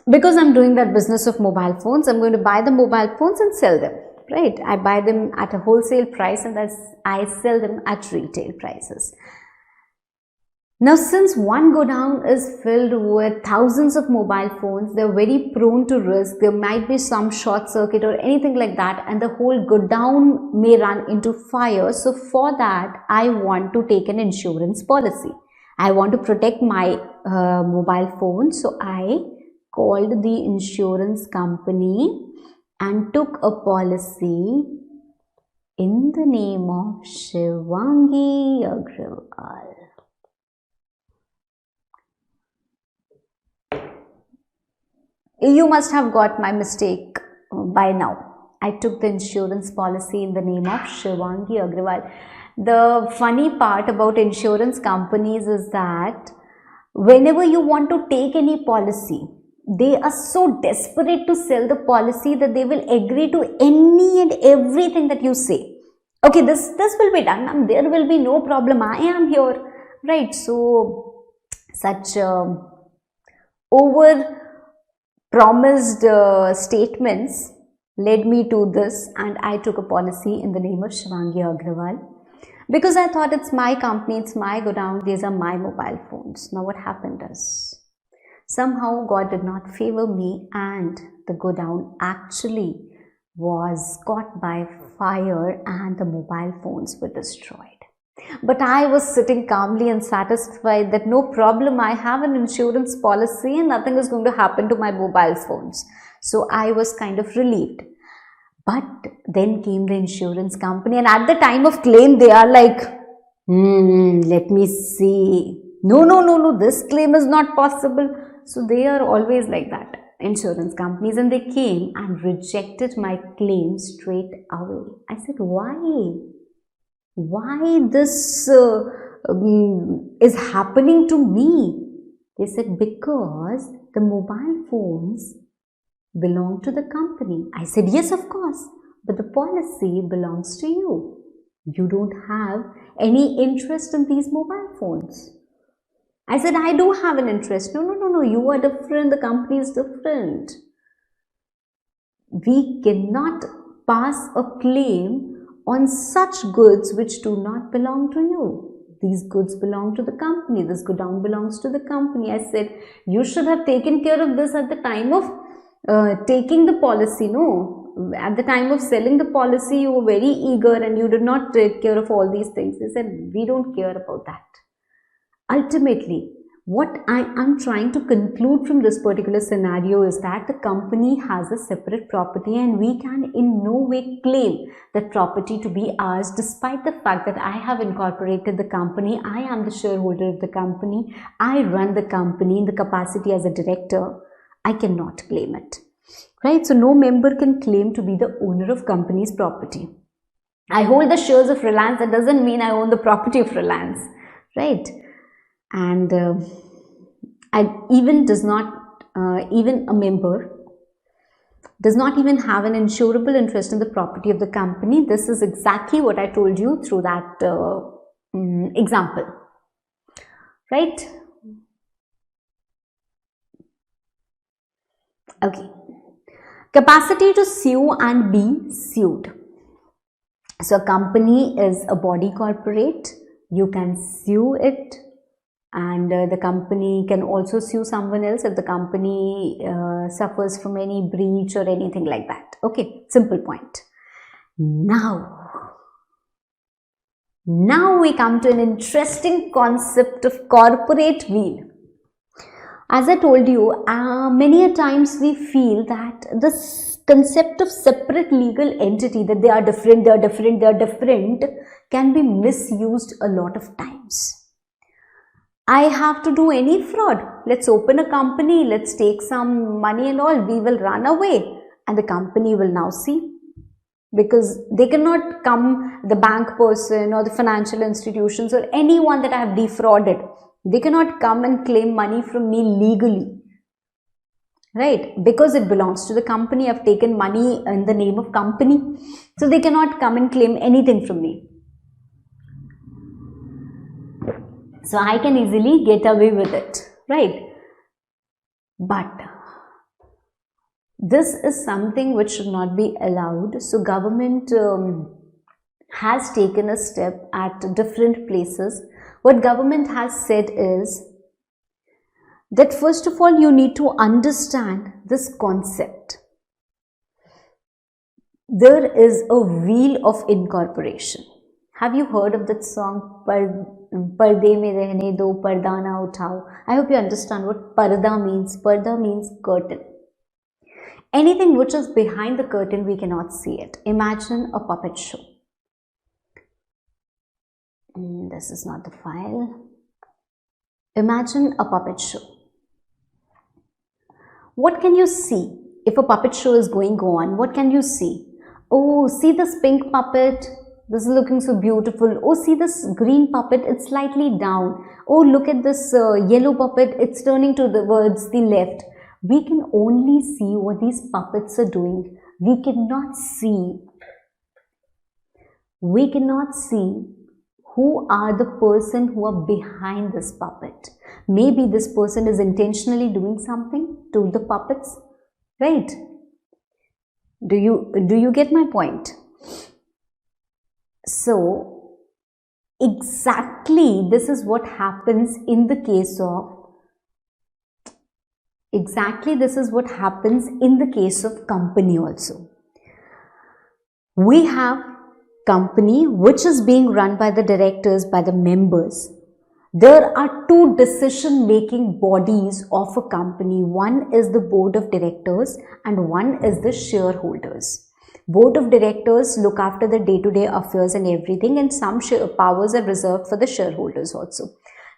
Because I'm doing that business of mobile phones, I'm going to buy the mobile phones and sell them. Right? I buy them at a wholesale price and I sell them at retail prices. Now, since one godown is filled with thousands of mobile phones, they're very prone to risk. There might be some short circuit or anything like that, and the whole godown may run into fire. So, for that, I want to take an insurance policy. I want to protect my mobile phone. So, I called the insurance company and took a policy in the name of Shivangi Agrawal. You must have got my mistake by now. I took the insurance policy in the name of Shivangi Agrawal. The funny part about insurance companies is that whenever you want to take any policy, they are so desperate to sell the policy that they will agree to any and everything that you say. Okay, this will be done, ma'am. There will be no problem. I am here. Right. So, such over promised statements led me to this, and I took a policy in the name of Shivangi Agrawal because I thought it's my company, it's my godown, these are my mobile phones. Now what happened is, somehow God did not favor me and the godown actually was caught by fire and the mobile phones were destroyed. But I was sitting calmly and satisfied that no problem, I have an insurance policy and nothing is going to happen to my mobile phones. So I was kind of relieved. But then came the insurance company, and at the time of claim, they are like, let me see. No, this claim is not possible. So they are always like that, insurance companies, and they came and rejected my claim straight away. I said, why? Why this is happening to me? They said, because the mobile phones belong to the company. I said, yes, of course, but the policy belongs to you. You don't have any interest in these mobile phones. I said, I do have an interest. No, you are different, the company is different. We cannot pass a claim on such goods which do not belong to you. These goods belong to the company. This godown belongs to the company. I said, you should have taken care of this at the time of taking the policy. No, at the time of selling the policy, you were very eager and you did not take care of all these things. They said, we don't care about that. Ultimately, what I am trying to conclude from this particular scenario is that the company has a separate property and we can in no way claim that property to be ours, despite the fact that I have incorporated the company, I am the shareholder of the company, I run the company in the capacity as a director. I cannot claim it. Right? So no member can claim to be the owner of company's property. I hold the shares of Reliance, that doesn't mean I own the property of Reliance. Right? And even a member does not even have an insurable interest in the property of the company. This is exactly what I told you through that example, right? Okay. Capacity to sue and be sued. So a company is a body corporate. You can sue it, and the company can also sue someone else if the company suffers from any breach or anything like that. Okay, simple point. Now we come to an interesting concept of corporate veil. As I told you, many a times we feel that this concept of separate legal entity, that they are different, can be misused a lot of times. I have to do any fraud. Let's open a company, let's take some money and all, we will run away, and the company will now see. Because they cannot come, the bank person or the financial institutions or anyone that I have defrauded, they cannot come and claim money from me legally, right? Because it belongs to the company. I've taken money in the name of company, so they cannot come and claim anything from me. So I can easily get away with it, right? But this is something which should not be allowed. So government has taken a step at different places. What government has said is that first of all, you need to understand this concept. There is a wheel of incorporation. Have you heard of that song, Parde mein rehne do, parda na uthao? I hope you understand what parda means. Parda means curtain. Anything which is behind the curtain, we cannot see it. Imagine a puppet show. This is not the file. Imagine a puppet show. What can you see if a puppet show is going on? What can you see? Oh, see this pink puppet. This is looking so beautiful. Oh, see this green puppet. It's slightly down. Oh, look at this yellow puppet. It's turning towards the left. We can only see what these puppets are doing. We cannot see who are the person who are behind this puppet. Maybe this person is intentionally doing something to the puppets, right? Do you get my point? So exactly this is what happens in the case of company also. We have company which is being run by the directors, by the members. There are two decision-making bodies of a company. One is the board of directors and one is the shareholders. Board of directors look after the day-to-day affairs and everything, and some powers are reserved for the shareholders also.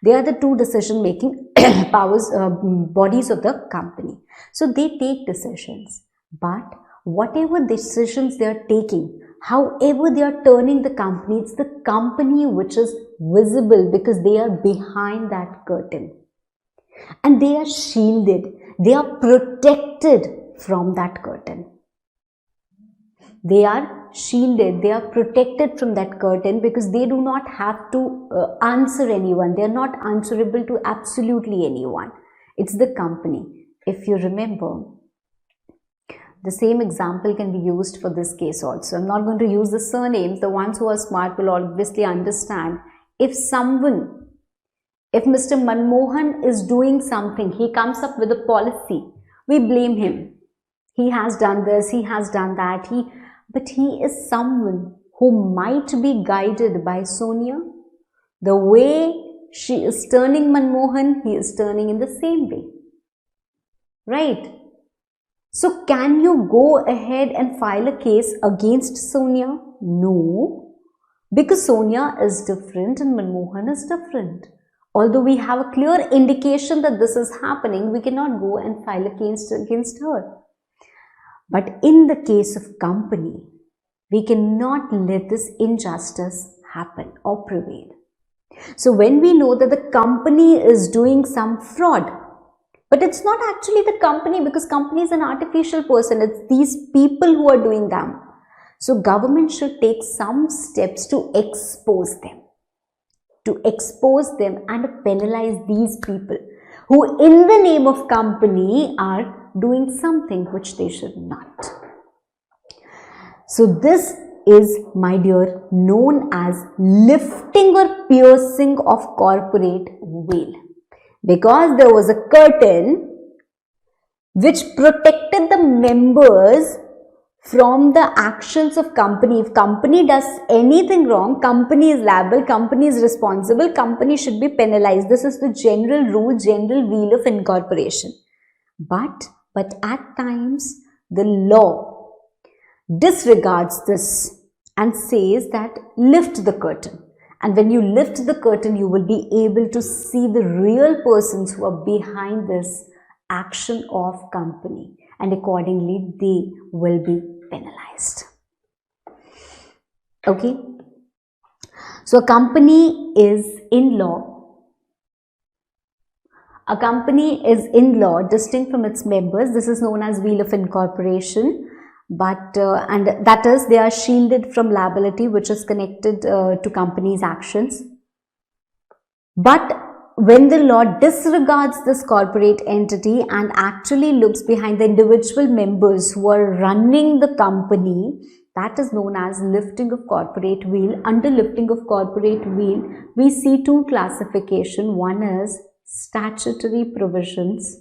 They are the two decision-making bodies of the company. So they take decisions, but whatever decisions they are taking, however they are turning the company, it's the company which is visible because they are behind that curtain. And they are shielded, they are protected from that curtain. They are shielded, they are protected from that curtain because they do not have to answer anyone. They are not answerable to absolutely anyone. It's the company. If you remember, the same example can be used for this case also. I'm not going to use the surnames. The ones who are smart will obviously understand. If Mr. Manmohan is doing something, he comes up with a policy, we blame him. He has done this, he has done that, but he is someone who might be guided by Sonia. The way she is turning Manmohan, he is turning in the same way. Right? So can you go ahead and file a case against Sonia? No, because Sonia is different and Manmohan is different. Although we have a clear indication that this is happening, we cannot go and file a case against her. But in the case of company, we cannot let this injustice happen or prevail. So when we know that the company is doing some fraud, but it's not actually the company, because company is an artificial person, it's these people who are doing them. So government should take some steps to expose them and penalize these people who in the name of company are doing something which they should not. So this is, my dear, known as lifting or piercing of corporate veil, because there was a curtain which protected the members from the actions of company. If company does anything wrong, company is liable, company is responsible, company should be penalized. This is the general rule, general wheel of incorporation. But at times the law disregards this and says that lift the curtain. And when you lift the curtain, you will be able to see the real persons who are behind this action of company, and accordingly they will be penalized. Okay, so a company is in law distinct from its members. This is known as wheel of incorporation, but and that is, they are shielded from liability which is connected to company's actions. But when the law disregards this corporate entity and actually looks behind the individual members who are running the company, that is known as lifting of corporate wheel. Under lifting of corporate wheel, we see two classifications. One is statutory provisions,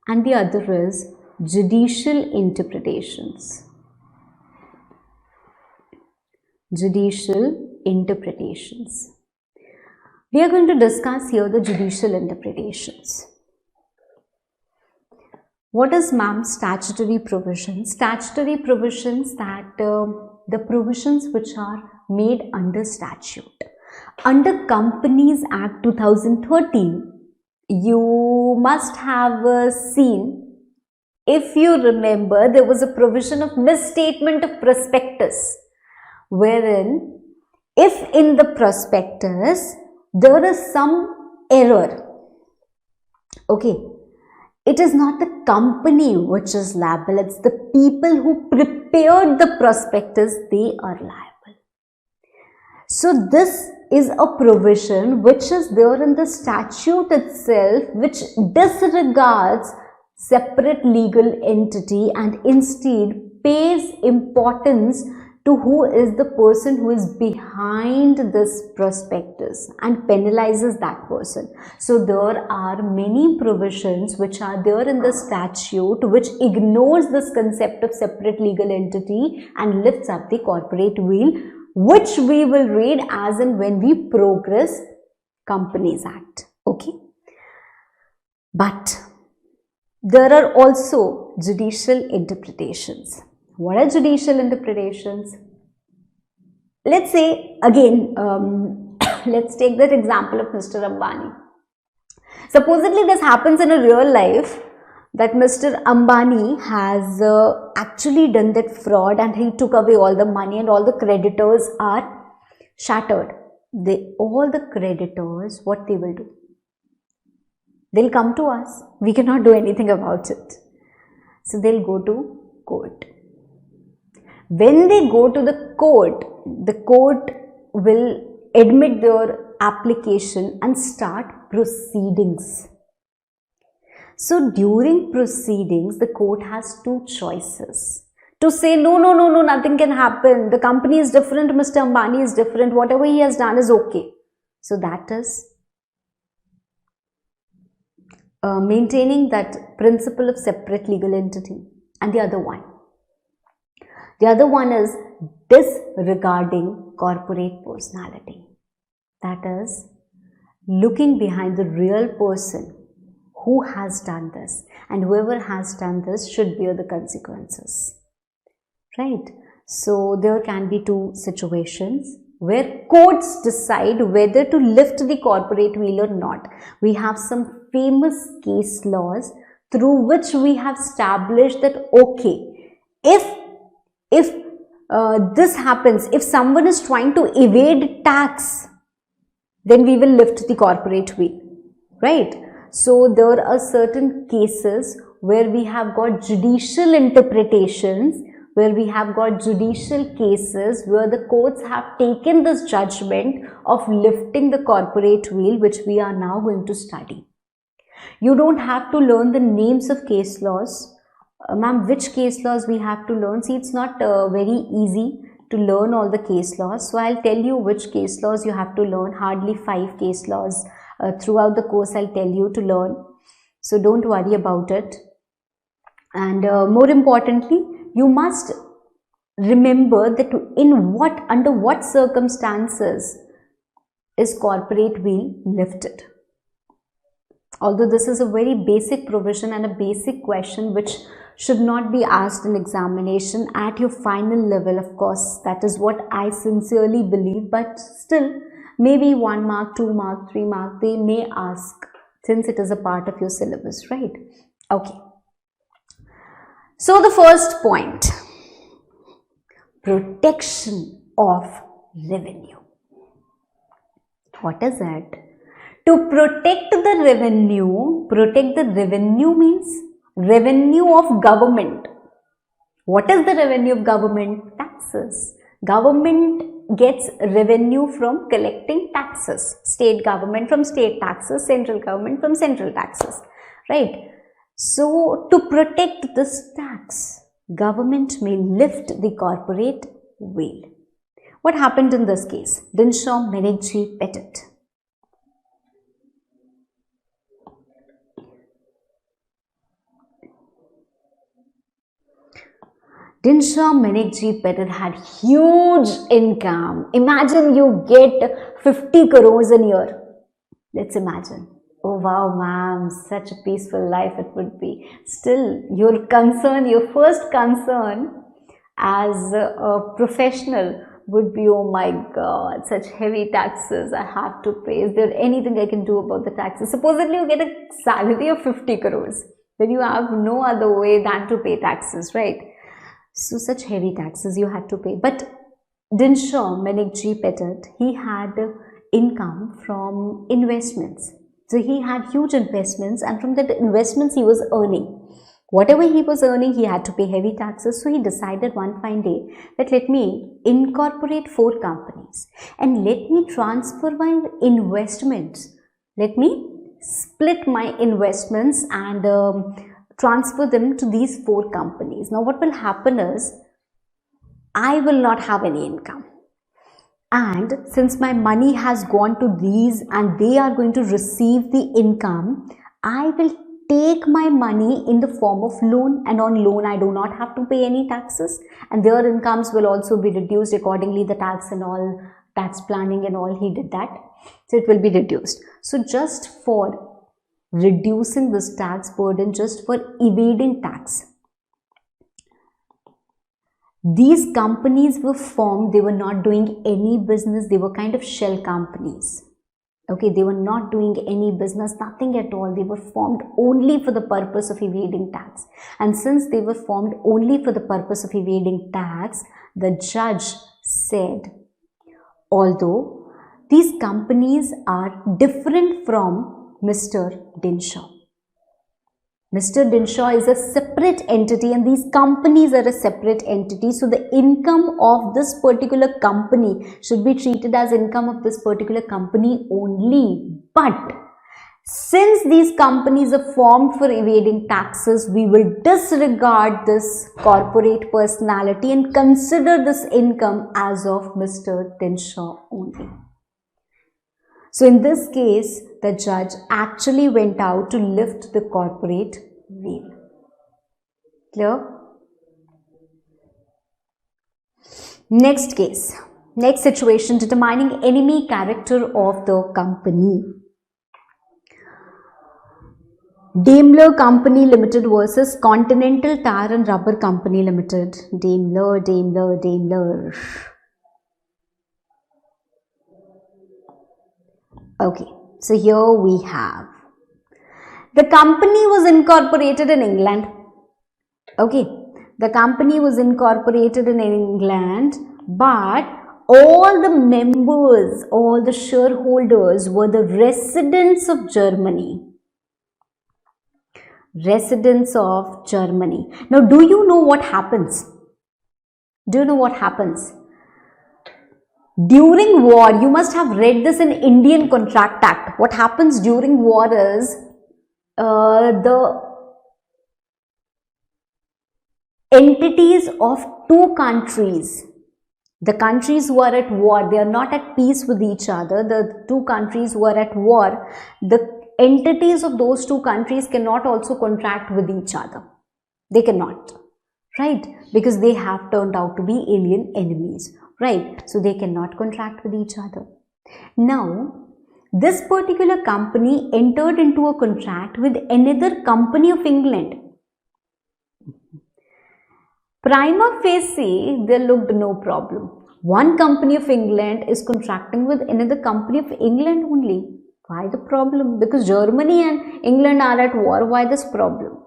and the other is judicial interpretations. We are going to discuss here the judicial interpretations. What is, ma'am, statutory provisions? Statutory provisions, that the provisions which are made under statute. Under Companies Act 2013, you must have seen, if you remember, there was a provision of misstatement of prospectus, wherein if in the prospectus there is some error, okay, it is not the company which is liable, it's the people who prepared the prospectus, they are liable. So this is a provision which is there in the statute itself, which disregards separate legal entity and instead pays importance to who is the person who is behind this prospectus and penalizes that person. So there are many provisions which are there in the statute which ignores this concept of separate legal entity and lifts up the corporate wheel, which we will read as and when we progress Companies Act. Okay, but there are also judicial interpretations. What are judicial interpretations? Let's say again, let's take that example of Mr. Ambani. Supposedly this happens in a real life, that Mr. Ambani has actually done that fraud and he took away all the money and all the creditors are shattered. All the creditors, what they will do? They'll come to us. We cannot do anything about it. So they'll go to court. When they go to the court will admit their application and start proceedings. So during proceedings, the court has two choices. To say, no, nothing can happen. The company is different, Mr. Ambani is different. Whatever he has done is okay. So that is maintaining that principle of separate legal entity. And the other one is disregarding corporate personality. That is looking behind the real person who has done this, and whoever has done this should bear the consequences. Right? So there can be two situations where courts decide whether to lift the corporate wheel or not. We have some famous case laws through which we have established that okay, if this happens, if someone is trying to evade tax, then we will lift the corporate wheel, right? So there are certain cases where we have got judicial interpretations, where we have got judicial cases where the courts have taken this judgment of lifting the corporate wheel, which we are now going to study. You don't have to learn the names of case laws. Ma'am, which case laws we have to learn? See, it's not very easy to learn all the case laws. So I'll tell you which case laws you have to learn. Hardly 5 case laws throughout the course I'll tell you to learn. So don't worry about it. And more importantly, you must remember that under what circumstances is corporate veil lifted. Although this is a very basic provision and a basic question which should not be asked in examination at your final level, of course, that is what I sincerely believe, but still maybe 1 mark, 2 mark, 3 mark they may ask, since it is a part of your syllabus, right? Okay. So the first point, protection of revenue. What is it? To protect the revenue means revenue of government. What is the revenue of government? Taxes. Government gets revenue from collecting taxes. State government from state taxes, central government from central taxes, right? So to protect this tax, government may lift the corporate veil. What happened in this case? Dinshaw Menekji Petit. Dinshaw Menekji Petit had huge income. Imagine you get 50 crores a year. Let's imagine. Oh wow, ma'am, such a peaceful life it would be. Still, your first concern as a professional would be, oh my God, such heavy taxes I have to pay. Is there anything I can do about the taxes? Supposedly you get a salary of 50 crores. Then you have no other way than to pay taxes, right? So such heavy taxes you had to pay. But Dinshaw Menekji Petit, he had income from investments. So he had huge investments, and from that investments he was earning. Whatever he was earning, he had to pay heavy taxes. So he decided one fine day that let me incorporate 4 companies and let me transfer my investments. Let me split my investments and transfer them to these 4 companies. Now what will happen is, I will not have any income, and since my money has gone to these and they are going to receive the income, I will take my money in the form of loan, and on loan I do not have to pay any taxes, and their incomes will also be reduced accordingly. The tax and all, tax planning and all, he did that, so it will be reduced. So just for reducing this tax burden, just for evading tax, these companies were formed. They were not doing any business. They were kind of shell companies. Okay, they were not doing any business, nothing at all. They were formed only for the purpose of evading tax. And since they were formed only for the purpose of evading tax, the judge said, although these companies are different from Mr. Dinshaw. Mr. Dinshaw is a separate entity and these companies are a separate entity. So the income of this particular company should be treated as income of this particular company only. But since these companies are formed for evading taxes, we will disregard this corporate personality and consider this income as of Mr. Dinshaw only. So in this case, the judge actually went out to lift the corporate veil. Clear? Next case, next situation, determining enemy character of the company. Daimler Company Limited versus Continental Tire and Rubber Company Limited. Daimler. Okay, so here we have, the company was incorporated in England. Okay, the company was incorporated in England, but all the members, all the shareholders were the residents of Germany. Residents of Germany. Now, do you know what happens? Do you know what happens? During war, you must have read this in Indian Contract Act. What happens during war is, the entities of two countries, the countries who are at war, they are not at peace with each other, the two countries who are at war, the entities of those two countries cannot also contract with each other. They cannot, right? Because they have turned out to be alien enemies, right? So they cannot contract with each other. Now, this particular company entered into a contract with another company of England. Prima facie, there looked no problem. One company of England is contracting with another company of England only. Why the problem? Because Germany and England are at war. Why this problem?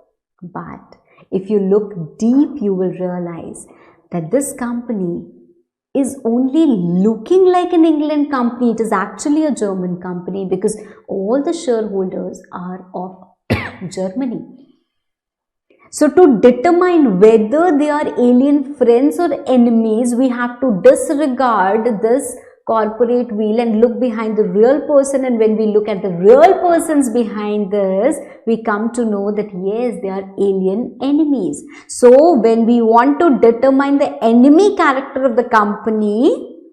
But if you look deep, you will realize that this company is only looking like an England company. It is actually a German company because all the shareholders are of Germany. So to determine whether they are alien friends or enemies, we have to disregard this corporate wheel and look behind the real person. And when we look at the real persons behind this, we come to know that yes, they are alien enemies. So when we want to determine the enemy character of the company,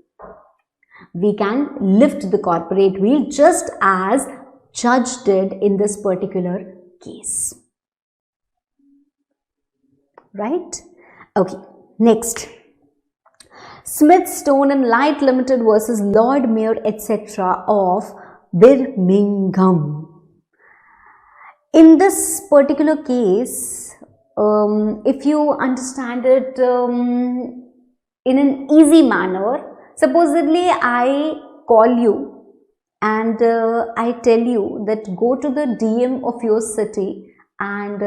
we can lift the corporate wheel just as judge did in this particular case. Right? Okay, next. Smith, Stone and Light Limited versus Lord Mayor etc. of Birmingham. In this particular case, if you understand it in an easy manner, supposedly I call you and I tell you that go to the DM of your city and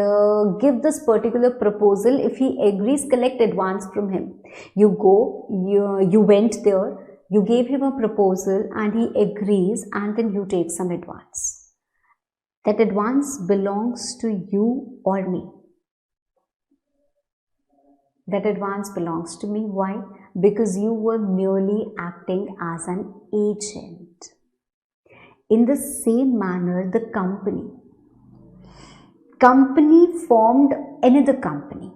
give this particular proposal. If he agrees, collect advance from him. You go, you went there, you gave him a proposal and he agrees, and then you take some advance. That advance belongs to you or me. That advance belongs to me. Why? Because you were merely acting as an agent. In the same manner, the company formed another company,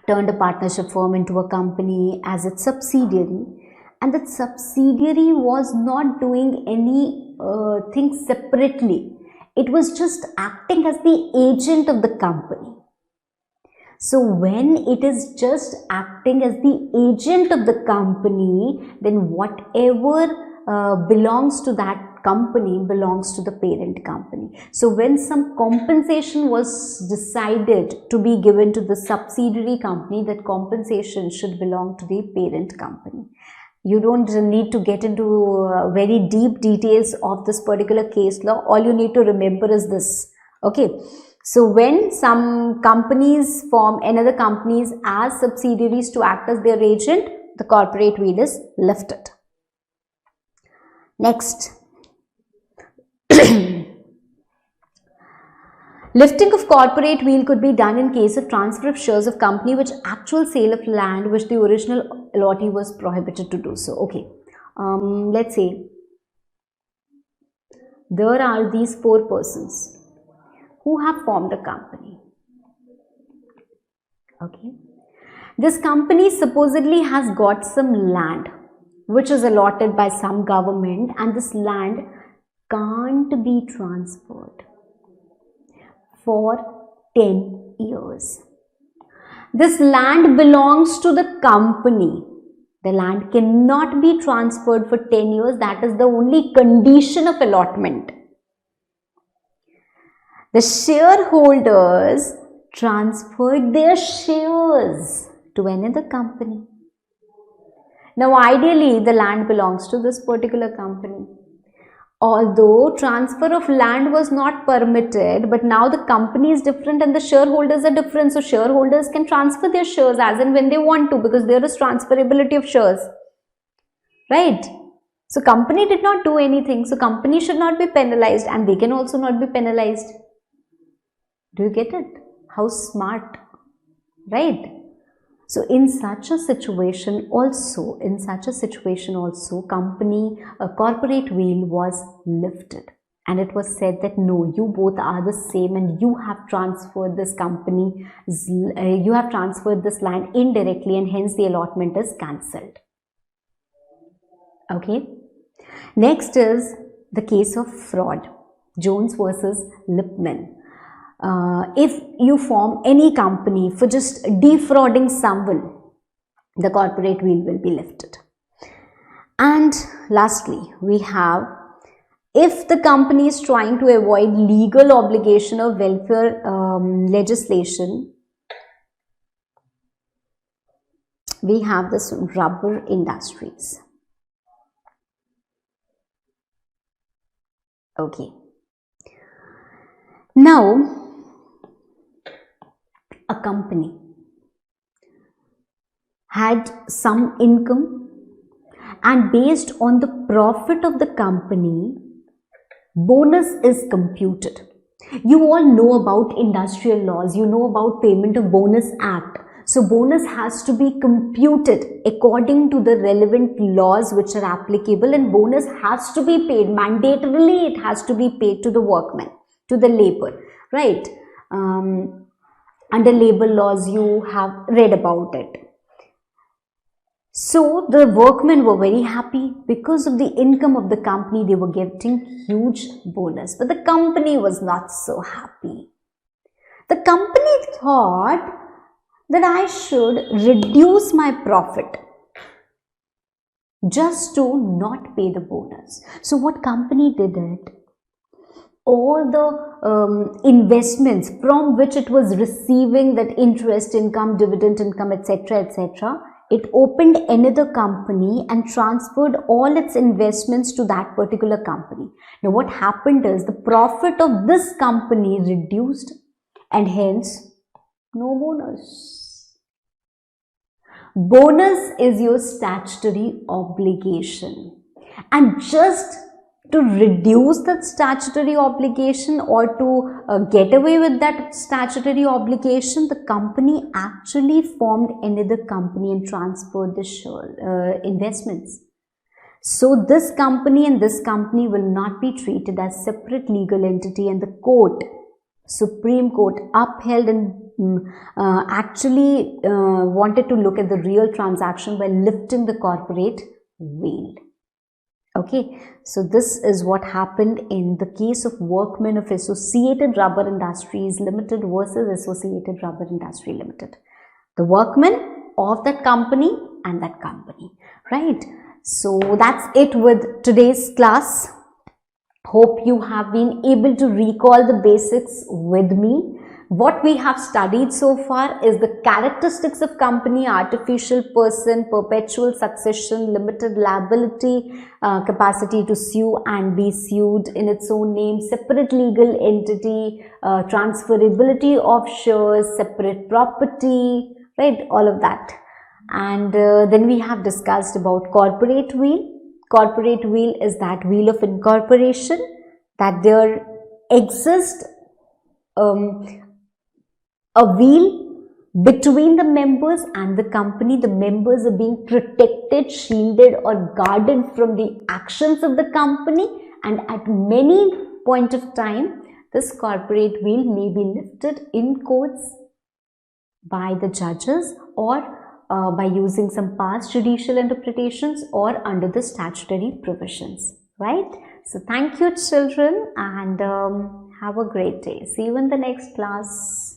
turned a partnership firm into a company as its subsidiary, and that subsidiary was not doing any thing separately. It was just acting as the agent of the company. So when it is just acting as the agent of the company, then whatever belongs to that company belongs to the parent company. So when some compensation was decided to be given to the subsidiary company, that compensation should belong to the parent company. You don't need to get into very deep details of this particular case law. All you need to remember is this. Okay. So when some companies form another companies as subsidiaries to act as their agent, the corporate wheel is lifted. Next. Lifting of corporate wheel could be done in case of transfer of shares of company which actual sale of land which the original allottee was prohibited to do so. Okay, let's say there are these 4 persons who have formed a company. Okay, this company supposedly has got some land which is allotted by some government, and this land can't be transferred for 10 years. This land belongs to the company. The land cannot be transferred for 10 years. That is the only condition of allotment. The shareholders transferred their shares to another company. Now, ideally, the land belongs to this particular company. Although transfer of land was not permitted, but now the company is different and the shareholders are different. So shareholders can transfer their shares as and when they want to, because there is transferability of shares. Right? So company did not do anything. So company should not be penalized, and they can also not be penalized. Do you get it? How smart, right? So in such a situation also, a corporate wheel was lifted and it was said that no, you both are the same and you have transferred this company, you have transferred this land indirectly, and hence the allotment is cancelled. Okay. Next is the case of fraud, Jones versus Lipman. If you form any company for just defrauding someone, the corporate wheel will be lifted. And lastly, we have, if the company is trying to avoid legal obligation or welfare legislation, we have this rubber industries. Okay. Now, a company had some income, and based on the profit of the company, bonus is computed. You all know about industrial laws, you know about Payment of Bonus Act. So bonus has to be computed according to the relevant laws which are applicable, and bonus has to be paid mandatorily. It has to be paid to the workmen, to the labor, right? Under labor laws, you have read about it. So the workmen were very happy because of the income of the company. They were getting huge bonus, but the company was not so happy. The company thought that I should reduce my profit just to not pay the bonus. So what company did it? All the investments from which it was receiving that interest income, dividend income, etc., etc., it opened another company and transferred all its investments to that particular company. Now what happened is the profit of this company reduced, and hence no bonus. Bonus is your statutory obligation, and just to reduce that statutory obligation or to get away with that statutory obligation, the company actually formed another company and transferred the investments. So this company and this company will not be treated as separate legal entity, and the court, Supreme Court, upheld and actually wanted to look at the real transaction by lifting the corporate veil. Okay, so this is what happened in the case of workmen of Associated Rubber Industries Limited versus Associated Rubber Industry Limited. The workmen of that company and that company, right? So that's it with today's class. Hope you have been able to recall the basics with me. What we have studied so far is the characteristics of company, artificial person, perpetual succession, limited liability, capacity to sue and be sued in its own name, separate legal entity, transferability of shares, separate property, right, all of that. And then we have discussed about corporate wheel. Corporate wheel is that wheel of incorporation, that there exists a wheel between the members and the company. The members are being protected, shielded or guarded from the actions of the company, and at many point of time this corporate wheel may be lifted in courts by the judges, or by using some past judicial interpretations, or under the statutory provisions, right? So thank you children, and have a great day. See you in the next class.